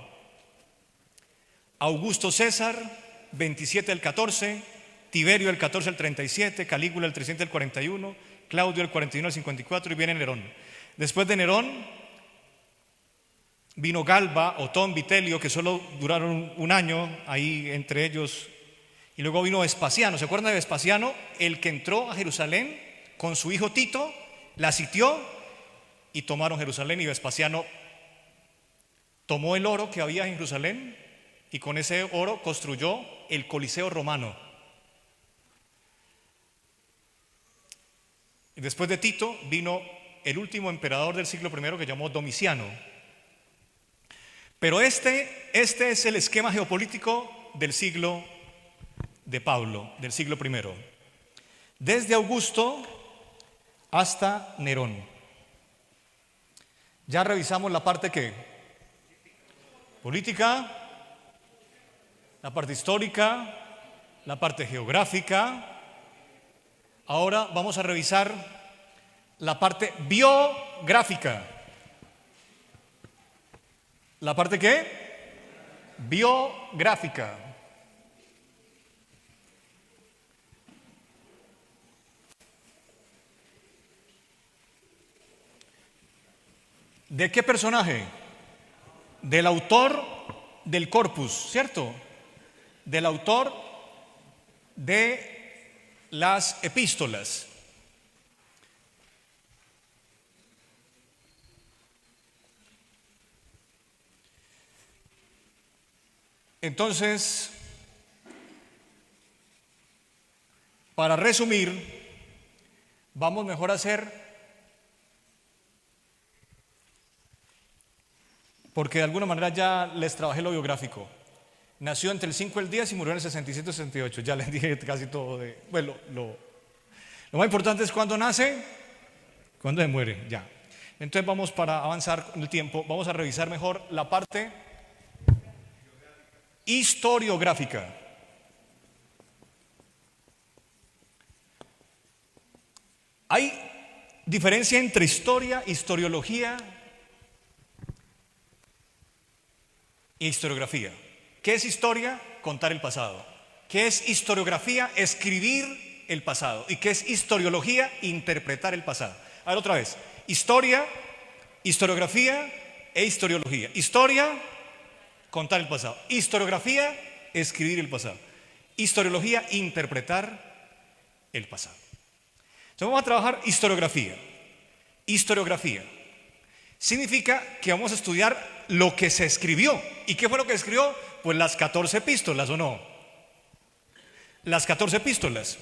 Augusto César, 27 al 14, Tiberio el 14 al 37, Calígula el 37 al 41, Claudio el 41 al 54 y viene Nerón. Después de Nerón vino Galba, Otón, Vitelio, que solo duraron un año ahí entre ellos. Y luego vino Vespasiano. ¿Se acuerdan de Vespasiano? El que entró a Jerusalén con su hijo Tito, la sitió y tomaron Jerusalén. Y Vespasiano tomó el oro que había en Jerusalén y con ese oro construyó el Coliseo romano. Y después de Tito vino el último emperador del siglo I que llamó Domiciano. Pero este es el esquema geopolítico del siglo de Pablo, del siglo I, desde Augusto hasta Nerón. Ya revisamos la parte que política, la parte histórica, la parte geográfica. Ahora vamos a revisar la parte biográfica. ¿La parte qué? Biográfica. ¿De qué personaje? Del autor del corpus, ¿cierto? Del autor de las epístolas. Entonces, para resumir, vamos mejor a hacer, porque de alguna manera ya les trabajé lo biográfico. Nació entre el 5 y el 10 y murió en el 67 y 68. Ya les dije casi todo de... Bueno, lo más importante es cuándo nace, cuándo se muere, ya. Entonces vamos, para avanzar con el tiempo, vamos a revisar mejor la parte historiográfica. Hay diferencia entre historia, historiología e historiografía. ¿Qué es historia? Contar el pasado. ¿Qué es historiografía? Escribir el pasado. ¿Y qué es historiología? Interpretar el pasado. A ver otra vez. Historia, historiografía e historiología. Historia, contar el pasado. Historiografía, escribir el pasado. Historiología, interpretar el pasado. Entonces vamos a trabajar historiografía. Historiografía significa que vamos a estudiar lo que se escribió. ¿Y qué fue lo que escribió? Pues las 14 epístolas, ¿o no? Las 14 epístolas.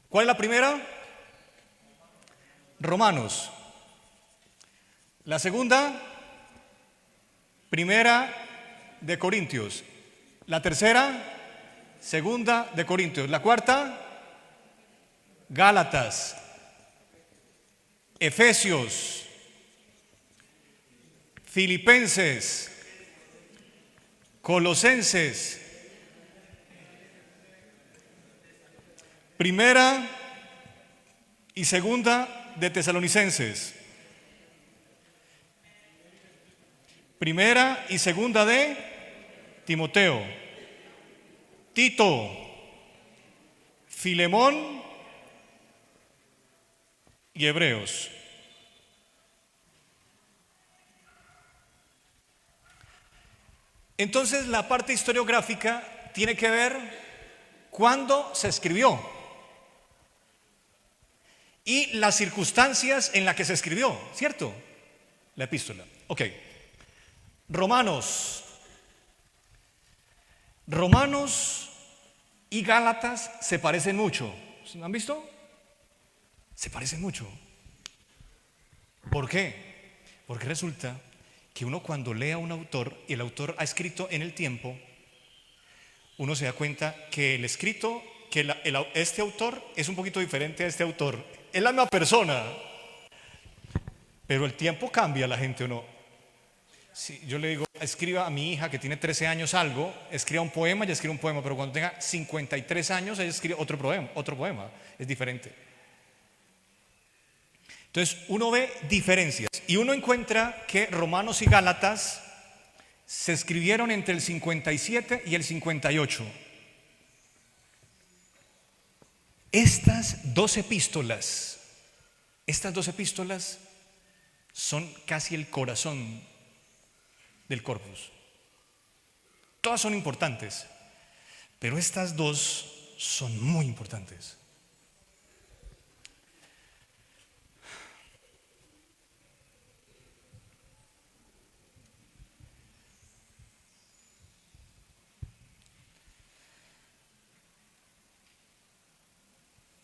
¿Cuál es la primera? Romanos. La segunda, Primera de Corintios. La tercera, segunda de Corintios. La cuarta, Gálatas, Efesios, Filipenses, Colosenses, primera y segunda de Tesalonicenses, primera y segunda de Timoteo, Tito, Filemón y Hebreos. Entonces la parte historiográfica tiene que ver cuándo se escribió y las circunstancias en las que se escribió, ¿cierto? La epístola. Ok. Romanos y Gálatas se parecen mucho. ¿Han visto? Se parecen mucho. ¿Por qué? Porque resulta que uno cuando lee a un autor y el autor ha escrito en el tiempo, uno se da cuenta que el escrito, que este autor es un poquito diferente a este autor. Es la misma persona, pero el tiempo cambia a la gente, ¿o no? Si yo le digo, escriba a mi hija que tiene 13 años algo, escriba un poema, ella escribe un poema, pero cuando tenga 53 años, ella escribe otro poema, es diferente. Entonces uno ve diferencias y uno encuentra que Romanos y Gálatas se escribieron entre el 57 y el 58. Estas dos epístolas son casi el corazón del corpus. Todas son importantes, pero estas dos son muy importantes.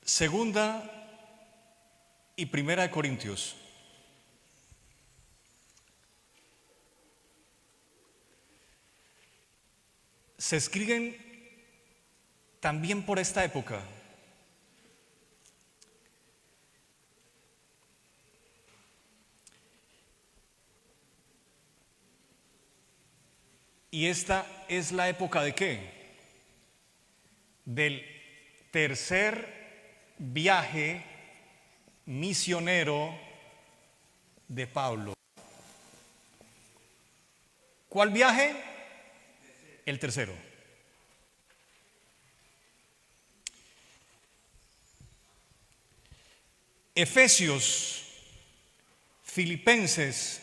Segunda y primera de Corintios. Se escriben también por esta época. Y esta es la época ¿de qué? Del tercer viaje misionero de Pablo. ¿Cuál viaje? El tercero. Efesios, Filipenses,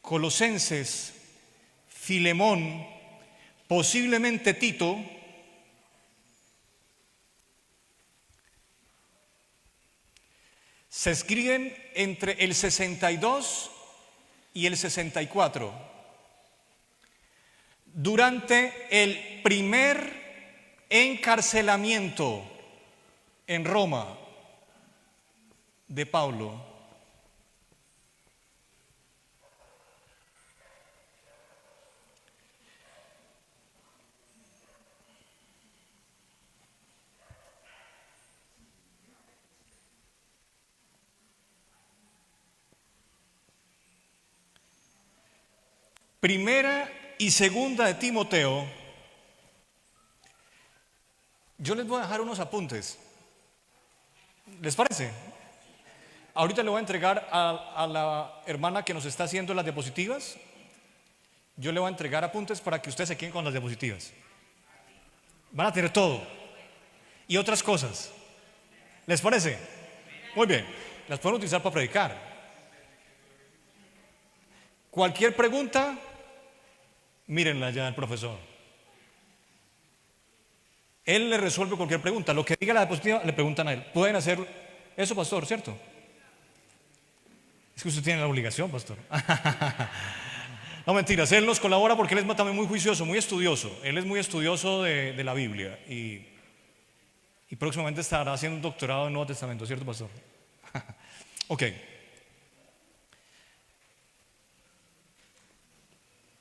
Colosenses, Filemón, posiblemente Tito, se escriben entre el 62 y el 64, durante el primer encarcelamiento en Roma de Pablo. Primera y segunda de Timoteo. Yo les voy a dejar unos apuntes. ¿Les parece? Ahorita le voy a entregar a la hermana que nos está haciendo las diapositivas. Yo le voy a entregar apuntes para que ustedes se queden con las diapositivas. Van a tener todo. Y otras cosas. ¿Les parece? Muy bien. Las pueden utilizar para predicar. Cualquier pregunta, mírenla ya al profesor. Él le resuelve cualquier pregunta. Lo que diga la diapositiva le preguntan a él. Pueden hacer eso, pastor, ¿cierto? Es que usted tiene la obligación, pastor. No, mentiras, él nos colabora porque él es también muy juicioso, muy estudioso. Él es muy estudioso de la Biblia y próximamente estará haciendo un doctorado en Nuevo Testamento, ¿cierto, pastor? Ok.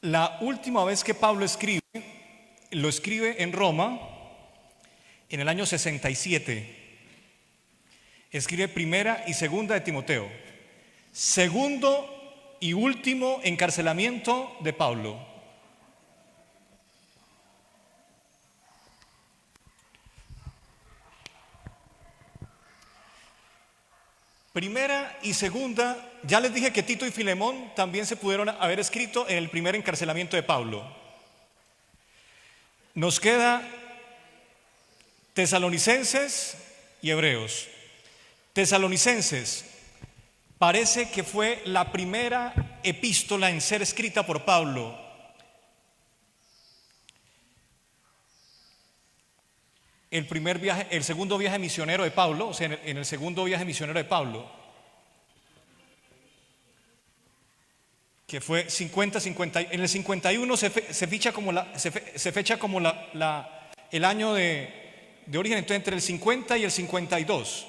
La última vez que Pablo escribe, lo escribe en Roma en el año 67. Escribe primera y segunda de Timoteo. Segundo y último encarcelamiento de Pablo. Primera y segunda, ya les dije que Tito y Filemón también se pudieron haber escrito en el primer encarcelamiento de Pablo. Nos queda Tesalonicenses y Hebreos. Tesalonicenses parece que fue la primera epístola en ser escrita por Pablo. El segundo viaje misionero de Pablo, o sea, en el segundo viaje misionero de Pablo, que fue 50, en el 51 se fecha como el año de origen, entonces entre el 50 y el 52.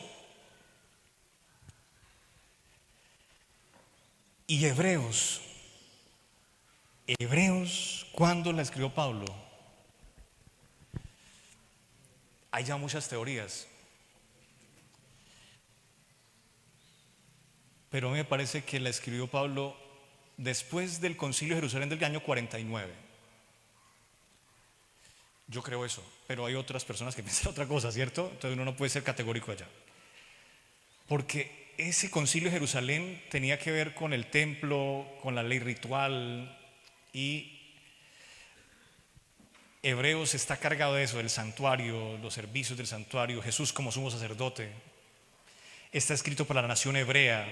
Y Hebreos, ¿cuándo la escribió Pablo? Hay ya muchas teorías, pero a mí me parece que la escribió Pablo después del Concilio de Jerusalén del año 49. Yo creo eso, pero hay otras personas que piensan otra cosa, ¿cierto? Entonces uno no puede ser categórico allá. Porque ese Concilio de Jerusalén tenía que ver con el templo, con la ley ritual, y Hebreos está cargado de eso, del santuario, los servicios del santuario, Jesús como sumo sacerdote. Está escrito para la nación hebrea,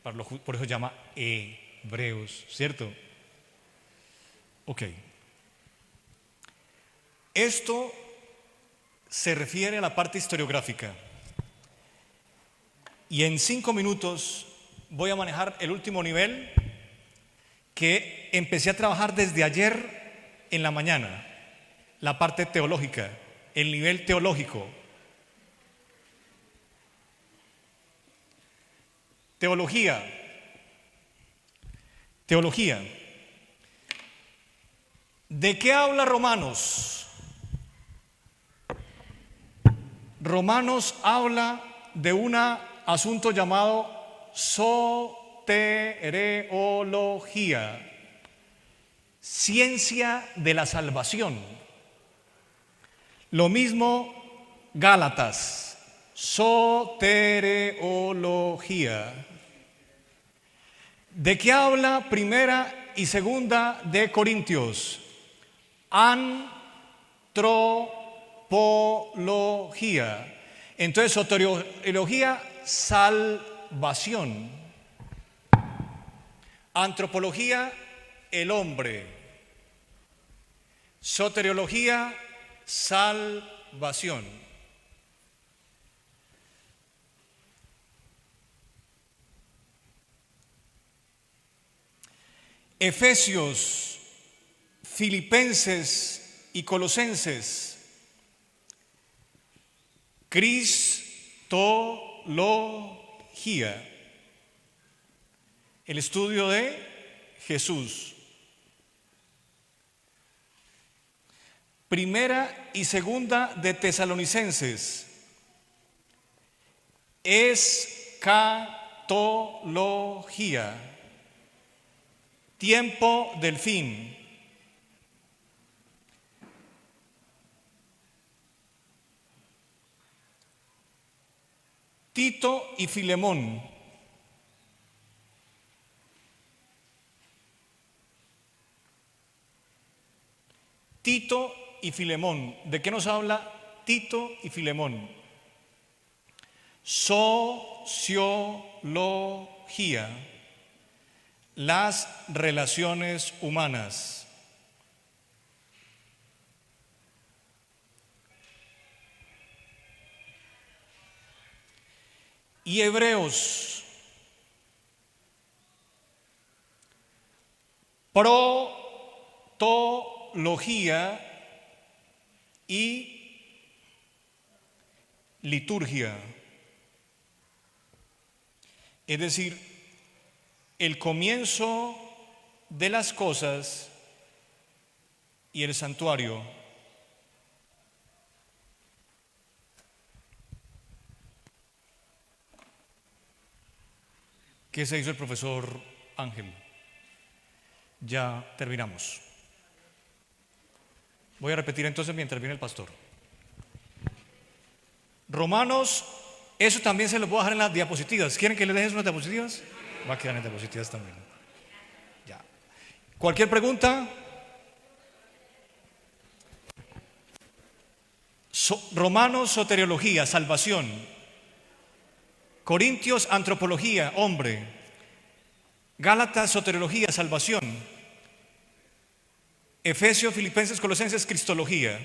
por eso se llama Hebreos, ¿cierto? Ok. Esto se refiere a la parte historiográfica. Y en 5 minutos voy a manejar el último nivel que empecé a trabajar desde ayer en la mañana. La parte teológica, el nivel teológico. Teología. ¿De qué habla Romanos? Romanos habla de un asunto llamado soteriología, ciencia de la salvación. Lo mismo Gálatas, soteriología. ¿De qué habla primera y segunda de Corintios? Antropología. Entonces, soteriología, salvación. Antropología, el hombre. Soteriología, salvación. Efesios, Filipenses y Colosenses. Cristología, el estudio de Jesús. Primera y segunda de Tesalonicenses, escatología, tiempo del fin. Tito y Filemón. Tito y Filemón. ¿De qué nos habla Tito y Filemón? Sociología, las relaciones humanas. Y Hebreos, protología y liturgia. Es decir, el comienzo de las cosas y el santuario que se hizo el profesor Ángel. Ya terminamos. Voy a repetir entonces mientras viene el pastor. Romanos, eso también se lo puedo dejar en las diapositivas. ¿Quieren que les dejes unas diapositivas? Va a quedar en diapositivas también. Ya. ¿Cualquier pregunta? Romanos, soteriología, salvación. Corintios, antropología, hombre. Gálatas, soteriología, salvación. Efesios, Filipenses, Colosenses, cristología.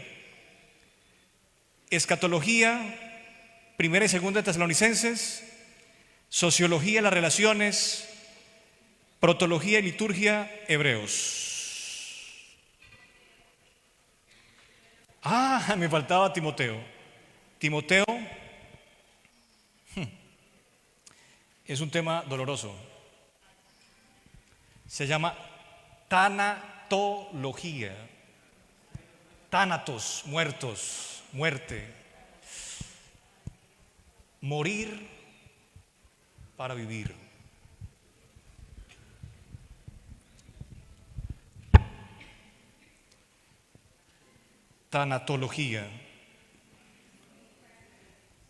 Escatología, primera y segunda de Tesalonicenses. Sociología, las relaciones. Protología y liturgia, Hebreos. Me faltaba Timoteo. Timoteo es un tema doloroso. Se llama tanatología. Tánatos, muertos, muerte. Morir para vivir. Tanatología.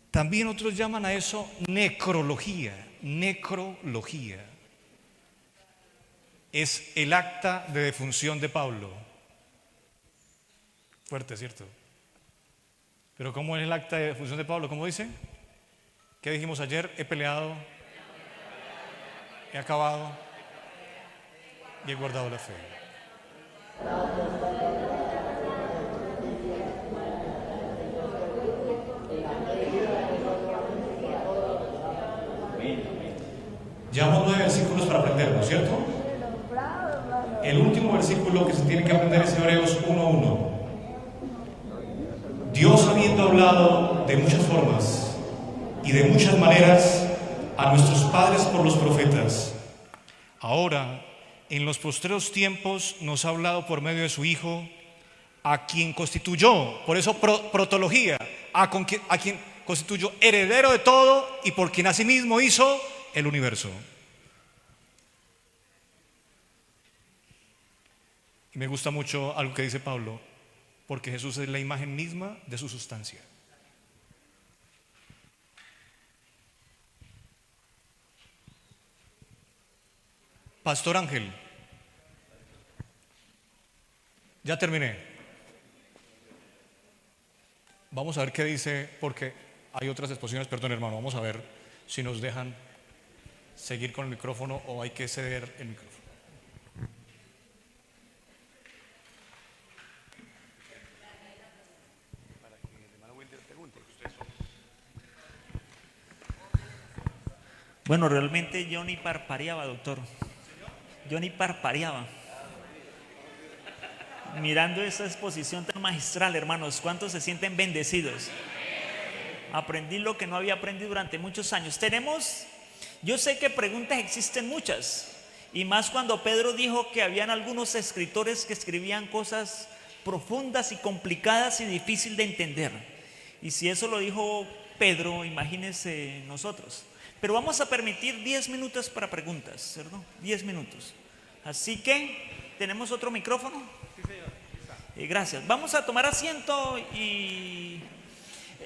También otros llaman a eso necrología. Necrología es el acta de defunción de Pablo. Fuerte, ¿cierto? Pero ¿cómo es el acta de defunción de Pablo? ¿Cómo dice? ¿Qué dijimos ayer? He peleado, he acabado y he guardado la fe. Llevamos 9 versículos para aprenderlo, ¿cierto? El último versículo que se tiene que aprender es Hebreos 1:1. Dios, habiendo hablado de muchas formas y de muchas maneras a nuestros padres por los profetas, ahora en los postreros tiempos nos ha hablado por medio de su Hijo, a quien constituyó, por eso protología, a quien constituyó heredero de todo y por quien asimismo hizo el universo. Y me gusta mucho algo que dice Pablo, porque Jesús es la imagen misma de su sustancia. Pastor Ángel, ya terminé. Vamos a ver qué dice, porque hay otras exposiciones, perdón hermano, vamos a ver si nos dejan seguir con el micrófono o hay que ceder el micrófono. Bueno, realmente yo ni parpadeaba, doctor. Yo ni parpadeaba. Mirando esa exposición tan magistral, hermanos, ¿cuántos se sienten bendecidos? Aprendí lo que no había aprendido durante muchos años. Yo sé que preguntas existen muchas, y más cuando Pedro dijo que habían algunos escritores que escribían cosas profundas y complicadas y difíciles de entender. Y si eso lo dijo Pedro, imagínense nosotros. Pero vamos a permitir 10 minutos para preguntas, ¿cierto? 10 minutos. Así que, ¿tenemos otro micrófono? Sí, señor. Gracias. Vamos a tomar asiento y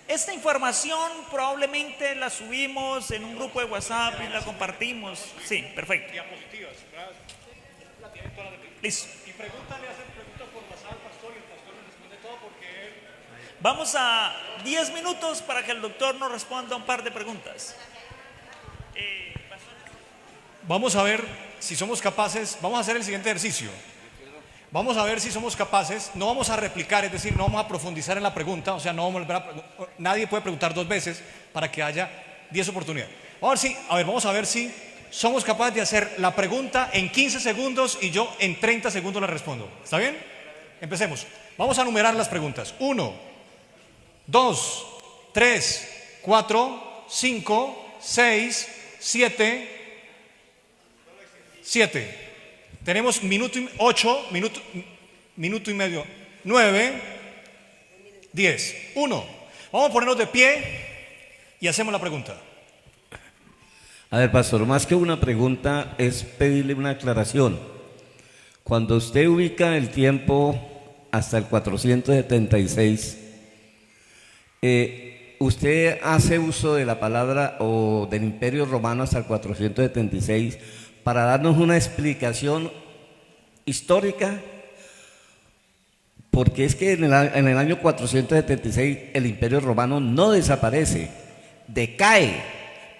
esta información probablemente la subimos en un grupo de WhatsApp y la compartimos. Sí, perfecto. Diapositivas, listo. y pregúntale, hacen preguntas por WhatsApp al pastor y el pastor le responde todo porque él... Vamos a 10 minutos para que el doctor nos responda un par de preguntas. Vamos a ver si somos capaces, vamos a hacer el siguiente ejercicio. Vamos a ver si somos capaces, no vamos a replicar, es decir, no vamos a profundizar en la pregunta, o sea, no vamos nadie puede preguntar 2 veces para que haya 10 oportunidades. Vamos a ver si somos capaces de hacer la pregunta en 15 segundos y yo en 30 segundos la respondo. ¿Está bien? Empecemos. Vamos a numerar las preguntas. 1, 2, 3, 4, 5, 6, 7. Tenemos minuto y medio. 9, 10. 1. Vamos a ponernos de pie y hacemos la pregunta. A ver, pastor, más que una pregunta es pedirle una aclaración. Cuando usted ubica el tiempo hasta el 476, ¿usted hace uso de la palabra o del Imperio Romano hasta el 476 para darnos una explicación histórica? Porque es que en el año 476 el Imperio Romano no desaparece, decae,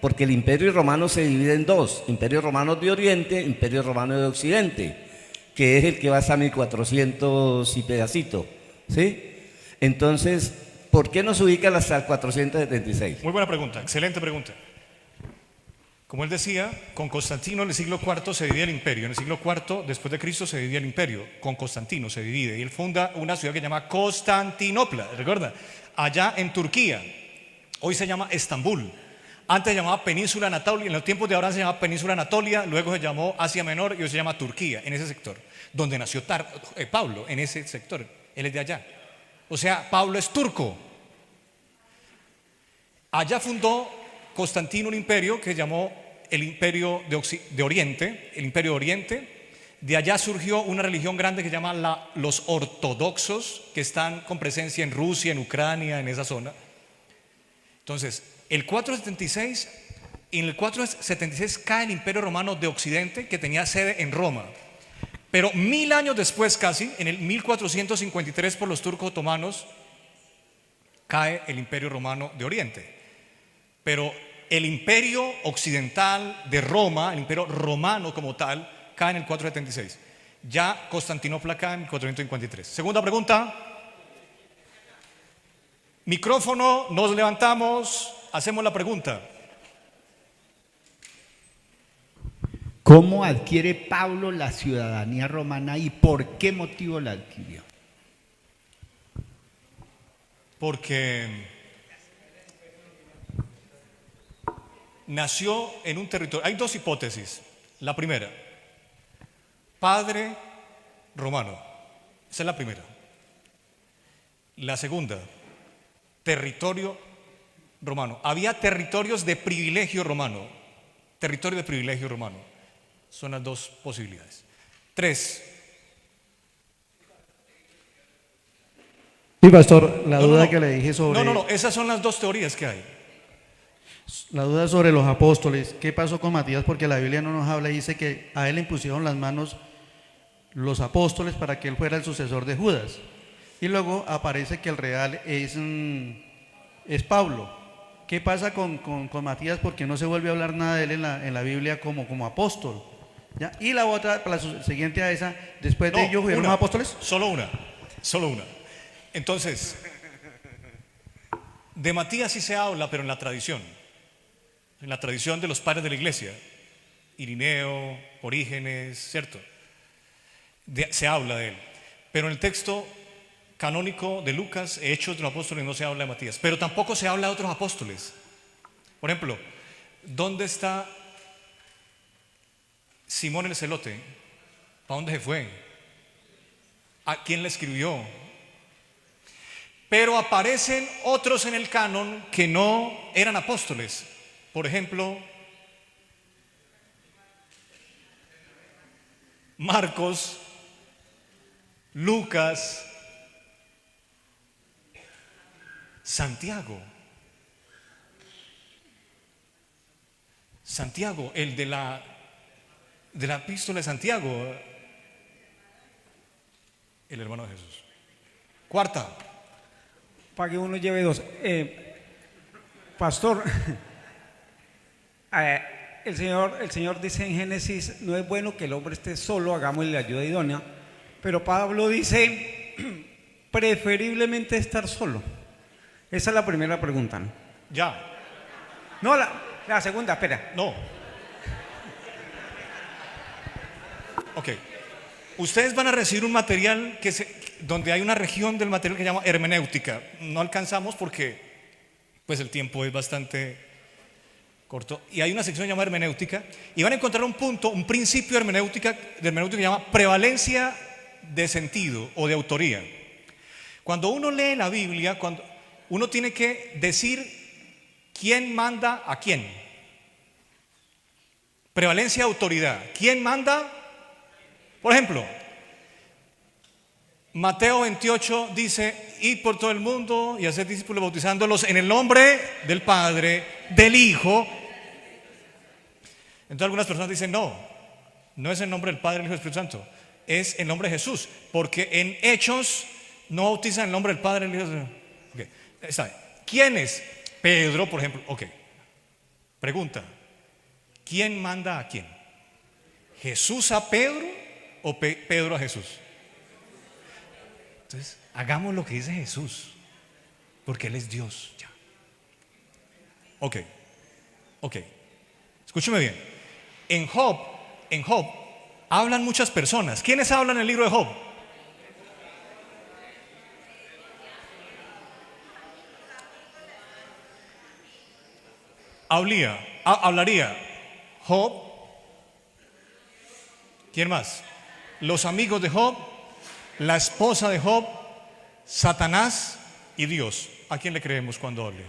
porque el Imperio Romano se divide en dos: Imperio Romano de Oriente, Imperio Romano de Occidente, que es el que va hasta 1400 y pedacito, ¿sí? Entonces, ¿por qué nos ubican hasta el 476? Muy buena pregunta, excelente pregunta. Como él decía, con Constantino en el siglo IV se divide el imperio. En el siglo IV después de Cristo se divide el imperio. Con Constantino se divide. Y él funda una ciudad que se llama Constantinopla, ¿recuerda? Allá en Turquía. Hoy se llama Estambul. Antes se llamaba Península Anatolia. En los tiempos de ahora se llamaba Península Anatolia. Luego se llamó Asia Menor y hoy se llama Turquía, en ese sector. Donde nació Pablo, en ese sector. Él es de allá. O sea, Pablo es turco. Allá fundó Constantino un imperio que llamó el Imperio de Oriente, el Imperio de Oriente. De allá surgió una religión grande que se llama los ortodoxos, que están con presencia en Rusia, en Ucrania, en esa zona. Entonces, en el 476 cae el Imperio Romano de Occidente, que tenía sede en Roma. Pero 1000 años después casi, en el 1453 por los turcos otomanos, cae el Imperio Romano de Oriente. Pero el imperio occidental de Roma, el imperio romano como tal, cae en el 476. Ya Constantinopla cae en el 453. Segunda pregunta. Micrófono, nos levantamos, hacemos la pregunta. ¿Cómo adquiere Pablo la ciudadanía romana y por qué motivo la adquirió? Porque nació en un territorio. Hay dos hipótesis. La primera, padre romano. Esa es la primera. La segunda, territorio romano. Había territorios de privilegio romano. Territorio de privilegio romano. Son las dos posibilidades. 3. Sí, pastor, la duda que le dije sobre... No, esas son las dos teorías que hay. La duda sobre los apóstoles. ¿Qué pasó con Matías? Porque la Biblia no nos habla y dice que a él le impusieron las manos los apóstoles para que él fuera el sucesor de Judas. Y luego aparece que el real es Pablo. ¿Qué pasa con Matías? Porque no se vuelve a hablar nada de él en la Biblia como apóstol. ¿Ya? Y la otra, la siguiente a esa, después de ellos fueron apóstoles. Solo una. Entonces, de Matías sí se habla, pero en la tradición de los padres de la iglesia, Irineo, Orígenes, ¿cierto? Se habla de él, pero en el texto canónico de Lucas, Hechos de los Apóstoles, no se habla de Matías, pero tampoco se habla de otros apóstoles. Por ejemplo, ¿dónde está Simón el Celote? ¿Para dónde se fue? ¿A quién le escribió? Pero aparecen otros en el canon que no eran apóstoles. Por ejemplo, Marcos, Lucas, Santiago, el de la epístola de Santiago, el hermano de Jesús. Cuarta. Para que uno lleve dos. Pastor, el Señor dice en Génesis, no es bueno que el hombre esté solo, hagámosle la ayuda idónea. Pero Pablo dice, preferiblemente estar solo. Esa es la primera pregunta, ¿no? Ya. No, la segunda, espera. No. Ok. Ustedes van a recibir un material donde hay una región del material que se llama hermenéutica. No alcanzamos porque pues el tiempo es bastante corto. Y hay una sección llamada hermenéutica y van a encontrar un punto, un principio de hermenéutica que se llama prevalencia de sentido o de autoría. Cuando uno lee la Biblia, cuando uno tiene que decir quién manda a quién. Prevalencia de autoridad. ¿Quién manda? Por ejemplo, Mateo 28 dice: id por todo el mundo y hacer discípulos bautizándolos en el nombre del Padre, del Hijo. Entonces algunas personas dicen: no es el nombre del Padre, del Hijo y del Espíritu Santo, es el nombre de Jesús, porque en Hechos no bautizan el nombre del Padre, del Hijo y del Espíritu Santo. Okay. Está bien. ¿Quién es? Pedro, por ejemplo. Ok. Pregunta: ¿quién manda a quién? ¿Jesús a Pedro o Pedro a Jesús? Entonces, hagamos lo que dice Jesús, porque Él es Dios. Ya. Ok. Escúcheme bien. En Job hablan muchas personas. ¿Quiénes hablan en el libro de Job? Hablaría Job. ¿Quién más? Los amigos de Job, la esposa de Job, Satanás y Dios. ¿A quién le creemos cuando hable?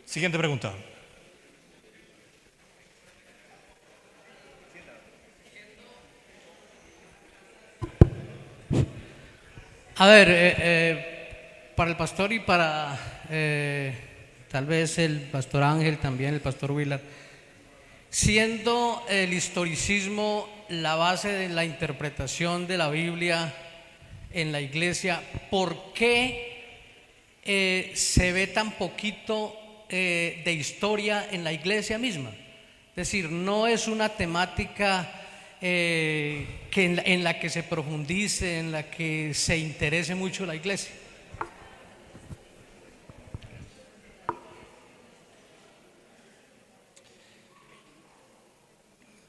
Siguiente pregunta. A ver, para el pastor y para tal vez el pastor Ángel, también el pastor Willard, siendo el historicismo la base de la interpretación de la Biblia en la iglesia, ¿por qué se ve tan poquito de historia en la iglesia misma? Es decir, no es una temática en la que se profundice, en la que se interese mucho la iglesia.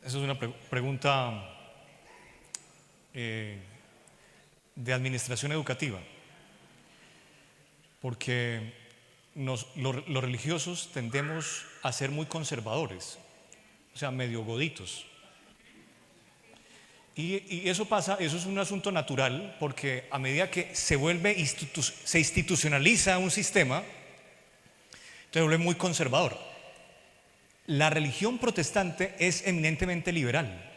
Esa es una pregunta de administración educativa, porque los religiosos tendemos a ser muy conservadores, o sea, medio goditos. Y eso pasa, eso es un asunto natural, porque a medida que se institucionaliza un sistema, entonces vuelve muy conservador. La religión protestante es eminentemente liberal,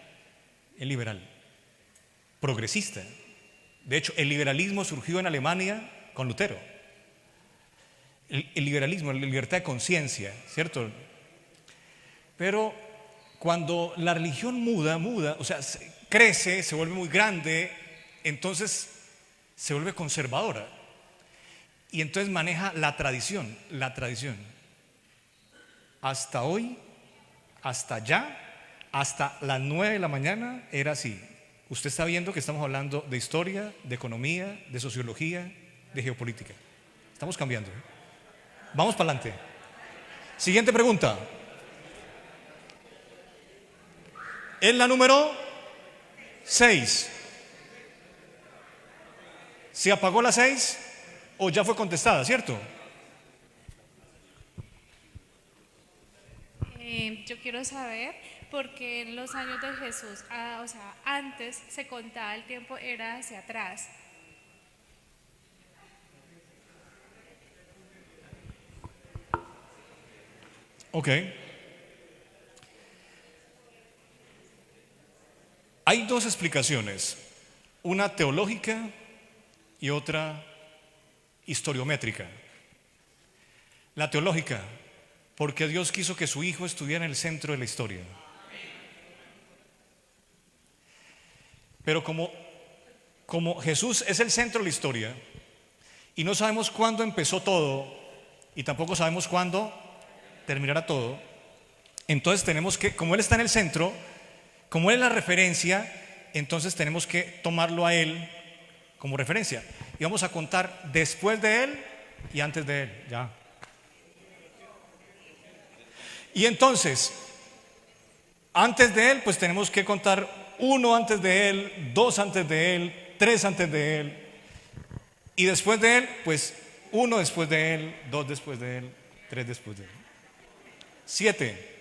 progresista. De hecho, el liberalismo surgió en Alemania con Lutero. El liberalismo, la libertad de conciencia, ¿cierto? Pero cuando la religión muda, o sea, crece, se vuelve muy grande, entonces se vuelve conservadora. Y entonces maneja la tradición. Hasta hoy, hasta allá, hasta las 9 de la mañana era así. Usted está viendo que estamos hablando de historia, de economía, de sociología, de geopolítica. Estamos cambiando. Vamos para adelante. Siguiente pregunta. Es la número 6. ¿Se apagó la 6 o ya fue contestada, cierto? Yo quiero saber por qué en los años de Jesús, o sea, antes se contaba el tiempo, era hacia atrás. Ok. Hay dos explicaciones, una teológica y otra historiométrica. La teológica: porque Dios quiso que su Hijo estuviera en el centro de la historia. Pero como Jesús es el centro de la historia y no sabemos cuándo empezó todo y tampoco sabemos cuándo terminará todo, entonces tenemos que, como Él está en el centro, como Él es la referencia, entonces tenemos que tomarlo a Él como referencia. Y vamos a contar después de Él y antes de Él. Ya. Y entonces, antes de Él, pues tenemos que contar 1 antes de Él, 2 antes de Él, 3 antes de Él. Y después de Él, pues 1 después de Él, 2 después de Él, 3 después de Él. 7.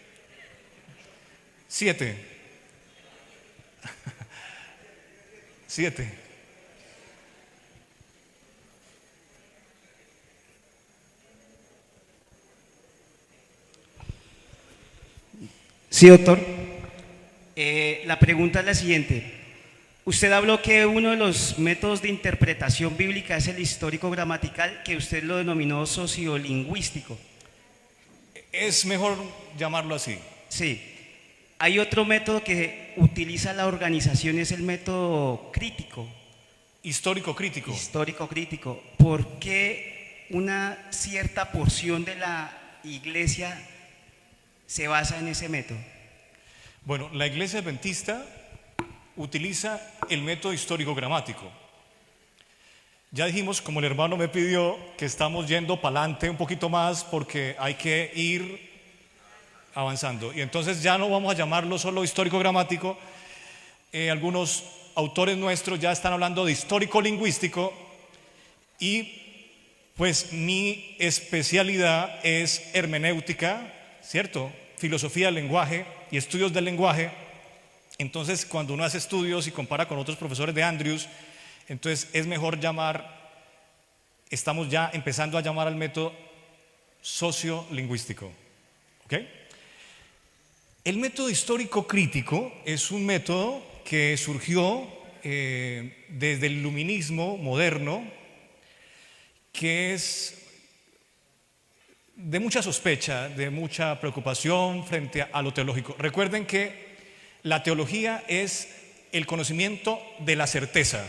7. 7. Sí, doctor. La pregunta es la siguiente. Usted habló que uno de los métodos de interpretación bíblica es el histórico-gramatical, que usted lo denominó sociolingüístico. Es mejor llamarlo así. Sí. Hay otro método que utiliza la organización, es el método crítico. Histórico-crítico. Histórico-crítico. ¿Por qué una cierta porción de la iglesia se basa en ese método? Bueno, la iglesia adventista utiliza el método histórico-gramático. Ya dijimos, como el hermano me pidió, que estamos yendo para adelante un poquito más porque hay que ir avanzando. Y entonces ya no vamos a llamarlo solo histórico-gramático. Algunos autores nuestros ya están hablando de histórico-lingüístico y pues mi especialidad es hermenéutica, ¿cierto? Filosofía del lenguaje y estudios del lenguaje. Entonces, cuando uno hace estudios y compara con otros profesores de Andrews, entonces es mejor estamos ya empezando a llamar al método sociolingüístico. ¿Ok? El método histórico crítico es un método que surgió desde el iluminismo moderno, que es de mucha sospecha, de mucha preocupación frente a lo teológico. Recuerden que la teología es el conocimiento de la certeza.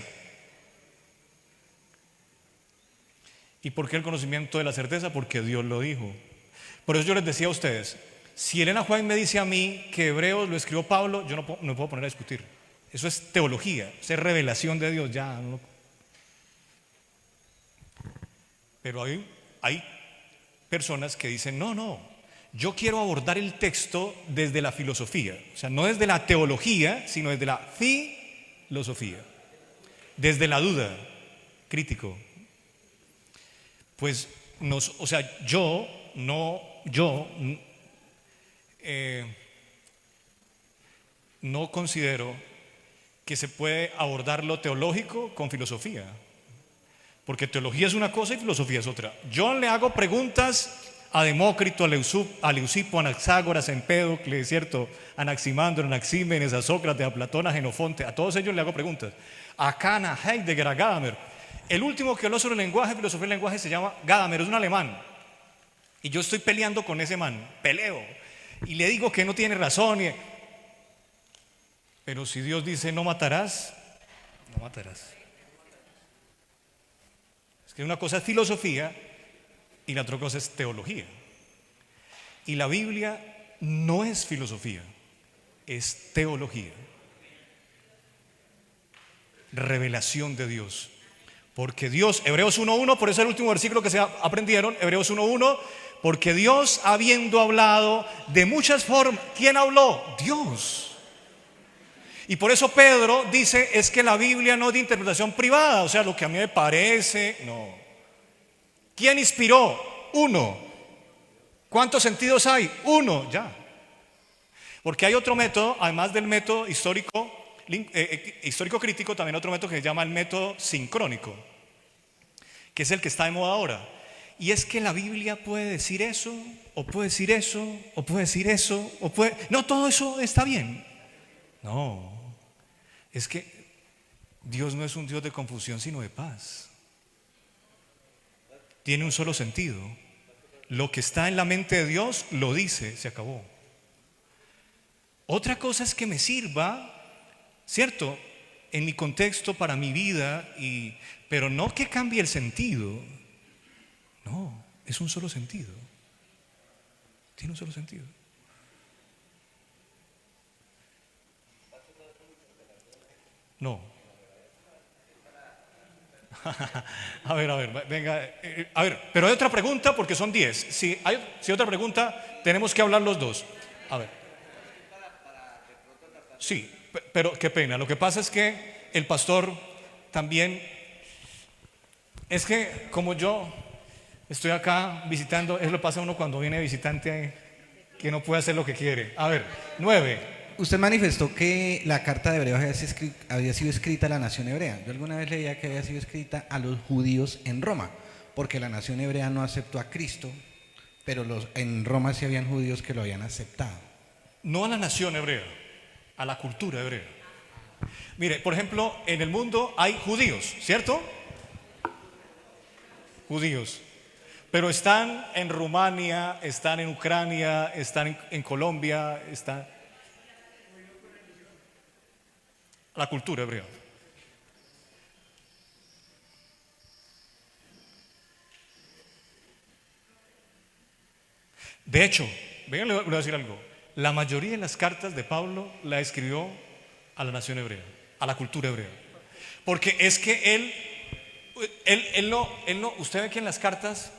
¿Y por qué el conocimiento de la certeza? Porque Dios lo dijo. Por eso yo les decía a ustedes, si Elena Juan me dice a mí que Hebreos lo escribió Pablo, yo no me puedo poner a discutir. Eso es teología, eso es revelación de Dios. Ya, no. Pero hay personas que dicen, no, yo quiero abordar el texto desde la filosofía, o sea, no desde la teología, sino desde la filosofía, desde la duda, crítico. Pues, o sea, yo no considero que se puede abordar lo teológico con filosofía, porque teología es una cosa y filosofía es otra. Yo le hago preguntas a Demócrito, a Leucipo, a Anaxágoras, a Empédocles, ¿cierto? A Anaximandro, a Anaxímenes, a Sócrates, a Platón, a Genofonte, a todos ellos le hago preguntas. A Kant, a Heidegger, a Gadamer. El último que habló sobre el lenguaje, filosofía del lenguaje, se llama Gadamer, es un alemán. Y yo estoy peleando con ese man, peleo. Y le digo que no tiene razón. Pero si Dios dice no matarás, no matarás. Es que una cosa es filosofía y la otra cosa es teología. Y la Biblia no es filosofía, es teología. Revelación de Dios. Porque Dios, Hebreos 1.1, por eso el último versículo que se aprendieron, Hebreos 1.1, porque Dios, habiendo hablado de muchas formas, ¿quién habló? Dios. Y por eso Pedro dice, es que la Biblia no es de interpretación privada, o sea, lo que a mí me parece, no. ¿Quién inspiró? Uno. ¿Cuántos sentidos hay? Uno, ya. Porque hay otro método, además del método histórico crítico, también otro método que se llama el método sincrónico, que es el que está de moda ahora. Y es que la Biblia puede decir eso, o puede decir eso, o puede decir eso, o puede... No, todo eso está bien. No, es que Dios no es un Dios de confusión, sino de paz. Tiene un solo sentido. Lo que está en la mente de Dios lo dice, se acabó. Otra cosa es que me sirva, ¿cierto?, en mi contexto, para mi vida, pero no que cambie el sentido. No, es un solo sentido. Tiene un solo sentido. No. A ver, venga. A ver, pero hay otra pregunta porque son 10. Si hay otra pregunta, tenemos que hablar los dos. A ver. Sí, pero qué pena. Lo que pasa es que el pastor también, es que como yo estoy acá visitando, eso le pasa a uno cuando viene visitante que no puede hacer lo que quiere. A ver, 9. usted manifestó que la carta de Hebreos había sido escrita a la nación hebrea. Yo alguna vez leía que había sido escrita a los judíos en Roma, porque la nación hebrea no aceptó a Cristo, pero en Roma sí habían judíos que lo habían aceptado. No a la nación hebrea, a la cultura hebrea. Mire, por ejemplo, en el mundo hay judíos, ¿cierto? Judíos. Pero están en Rumania, están en Ucrania, están en Colombia, están... La cultura hebrea. De hecho, vengan, le voy a decir algo. La mayoría de las cartas de Pablo la escribió a la nación hebrea, a la cultura hebrea. Porque es que él no, usted ve que en las cartas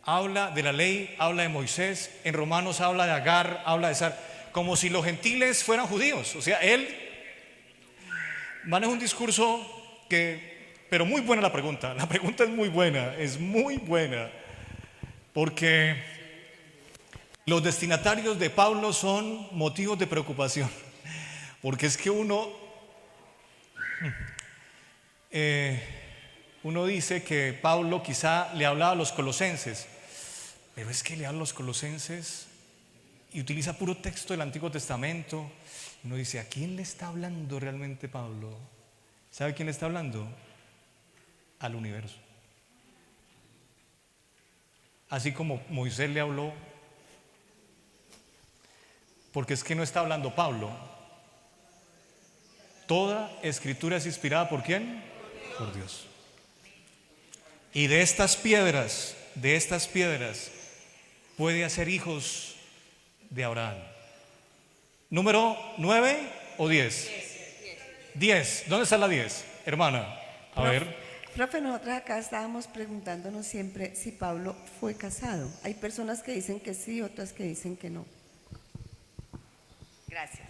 habla de la ley, habla de Moisés, en Romanos habla de Agar, habla de Sar, como si los gentiles fueran judíos. O sea, él maneja un discurso pero muy buena la pregunta es muy buena, porque los destinatarios de Pablo son motivos de preocupación, porque es que uno dice que Pablo quizá le hablaba a los colosenses, pero es que le habla a los colosenses y utiliza puro texto del Antiguo Testamento. Uno dice, ¿a quién le está hablando realmente Pablo? ¿Sabe quién le está hablando? Al universo. Así como Moisés le habló, porque es que no está hablando Pablo. Toda escritura es inspirada ¿por quién? Por Dios. Y de estas piedras puede hacer hijos de Abraham. ¿Número 9 o 10? 10. ¿Dónde está la 10? Hermana, a ver. Profe, nosotros acá estábamos preguntándonos siempre si Pablo fue casado. Hay personas que dicen que sí, otras que dicen que no. Gracias.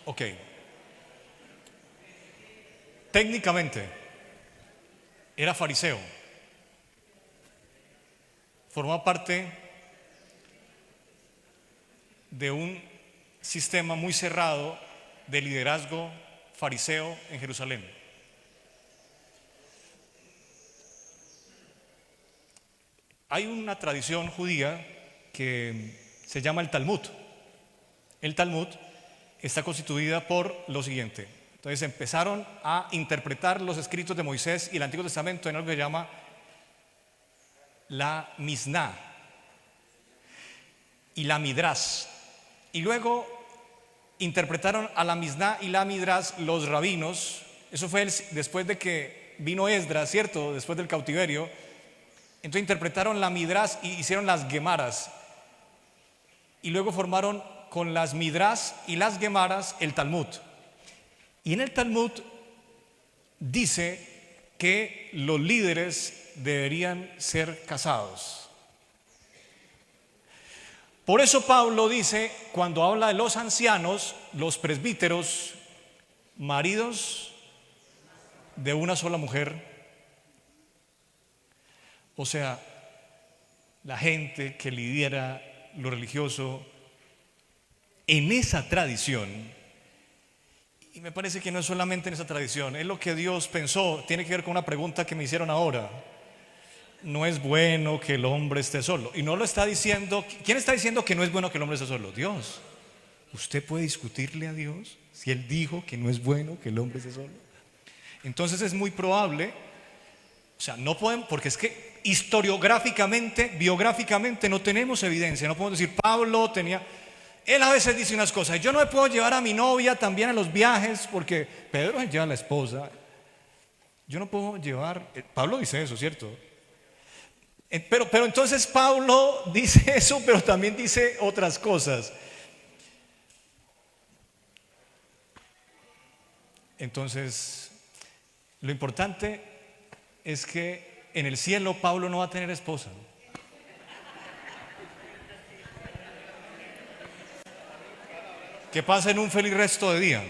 Ok. Técnicamente era fariseo, formaba parte de un sistema muy cerrado de liderazgo fariseo en Jerusalén. Hay una tradición judía que se llama el Talmud. El Talmud está constituida por lo siguiente. Entonces empezaron a interpretar los escritos de Moisés y el Antiguo Testamento en algo que se llama la Misná y la Midrash. Y luego interpretaron a la Misná y la Midrash los rabinos. Eso fue después de que vino Esdras, ¿cierto? Después del cautiverio. Entonces interpretaron la Midrash y hicieron las Gemaras. Y luego formaron con las Midrash y las Gemaras el Talmud. Y en el Talmud dice que los líderes deberían ser casados. Por eso Pablo dice, cuando habla de los ancianos, los presbíteros, maridos de una sola mujer. O sea, la gente que lidera lo religioso en esa tradición. Y me parece que no es solamente en esa tradición, es lo que Dios pensó. Tiene que ver con una pregunta que me hicieron ahora. No es bueno que el hombre esté solo. Y no lo está diciendo. ¿Quién está diciendo que no es bueno que el hombre esté solo? Dios. ¿Usted puede discutirle a Dios si Él dijo que no es bueno que el hombre esté solo? Entonces es muy probable, o sea, no podemos, porque es que historiográficamente, biográficamente no tenemos evidencia. No podemos decir, Pablo tenía... Él a veces dice unas cosas, yo no me puedo llevar a mi novia también a los viajes porque Pedro se lleva a la esposa. Yo no puedo llevar, Pablo dice eso, ¿cierto? Pero entonces Pablo dice eso, pero también dice otras cosas. Entonces, lo importante es que en el cielo Pablo no va a tener esposa. Que pasen un feliz resto de día.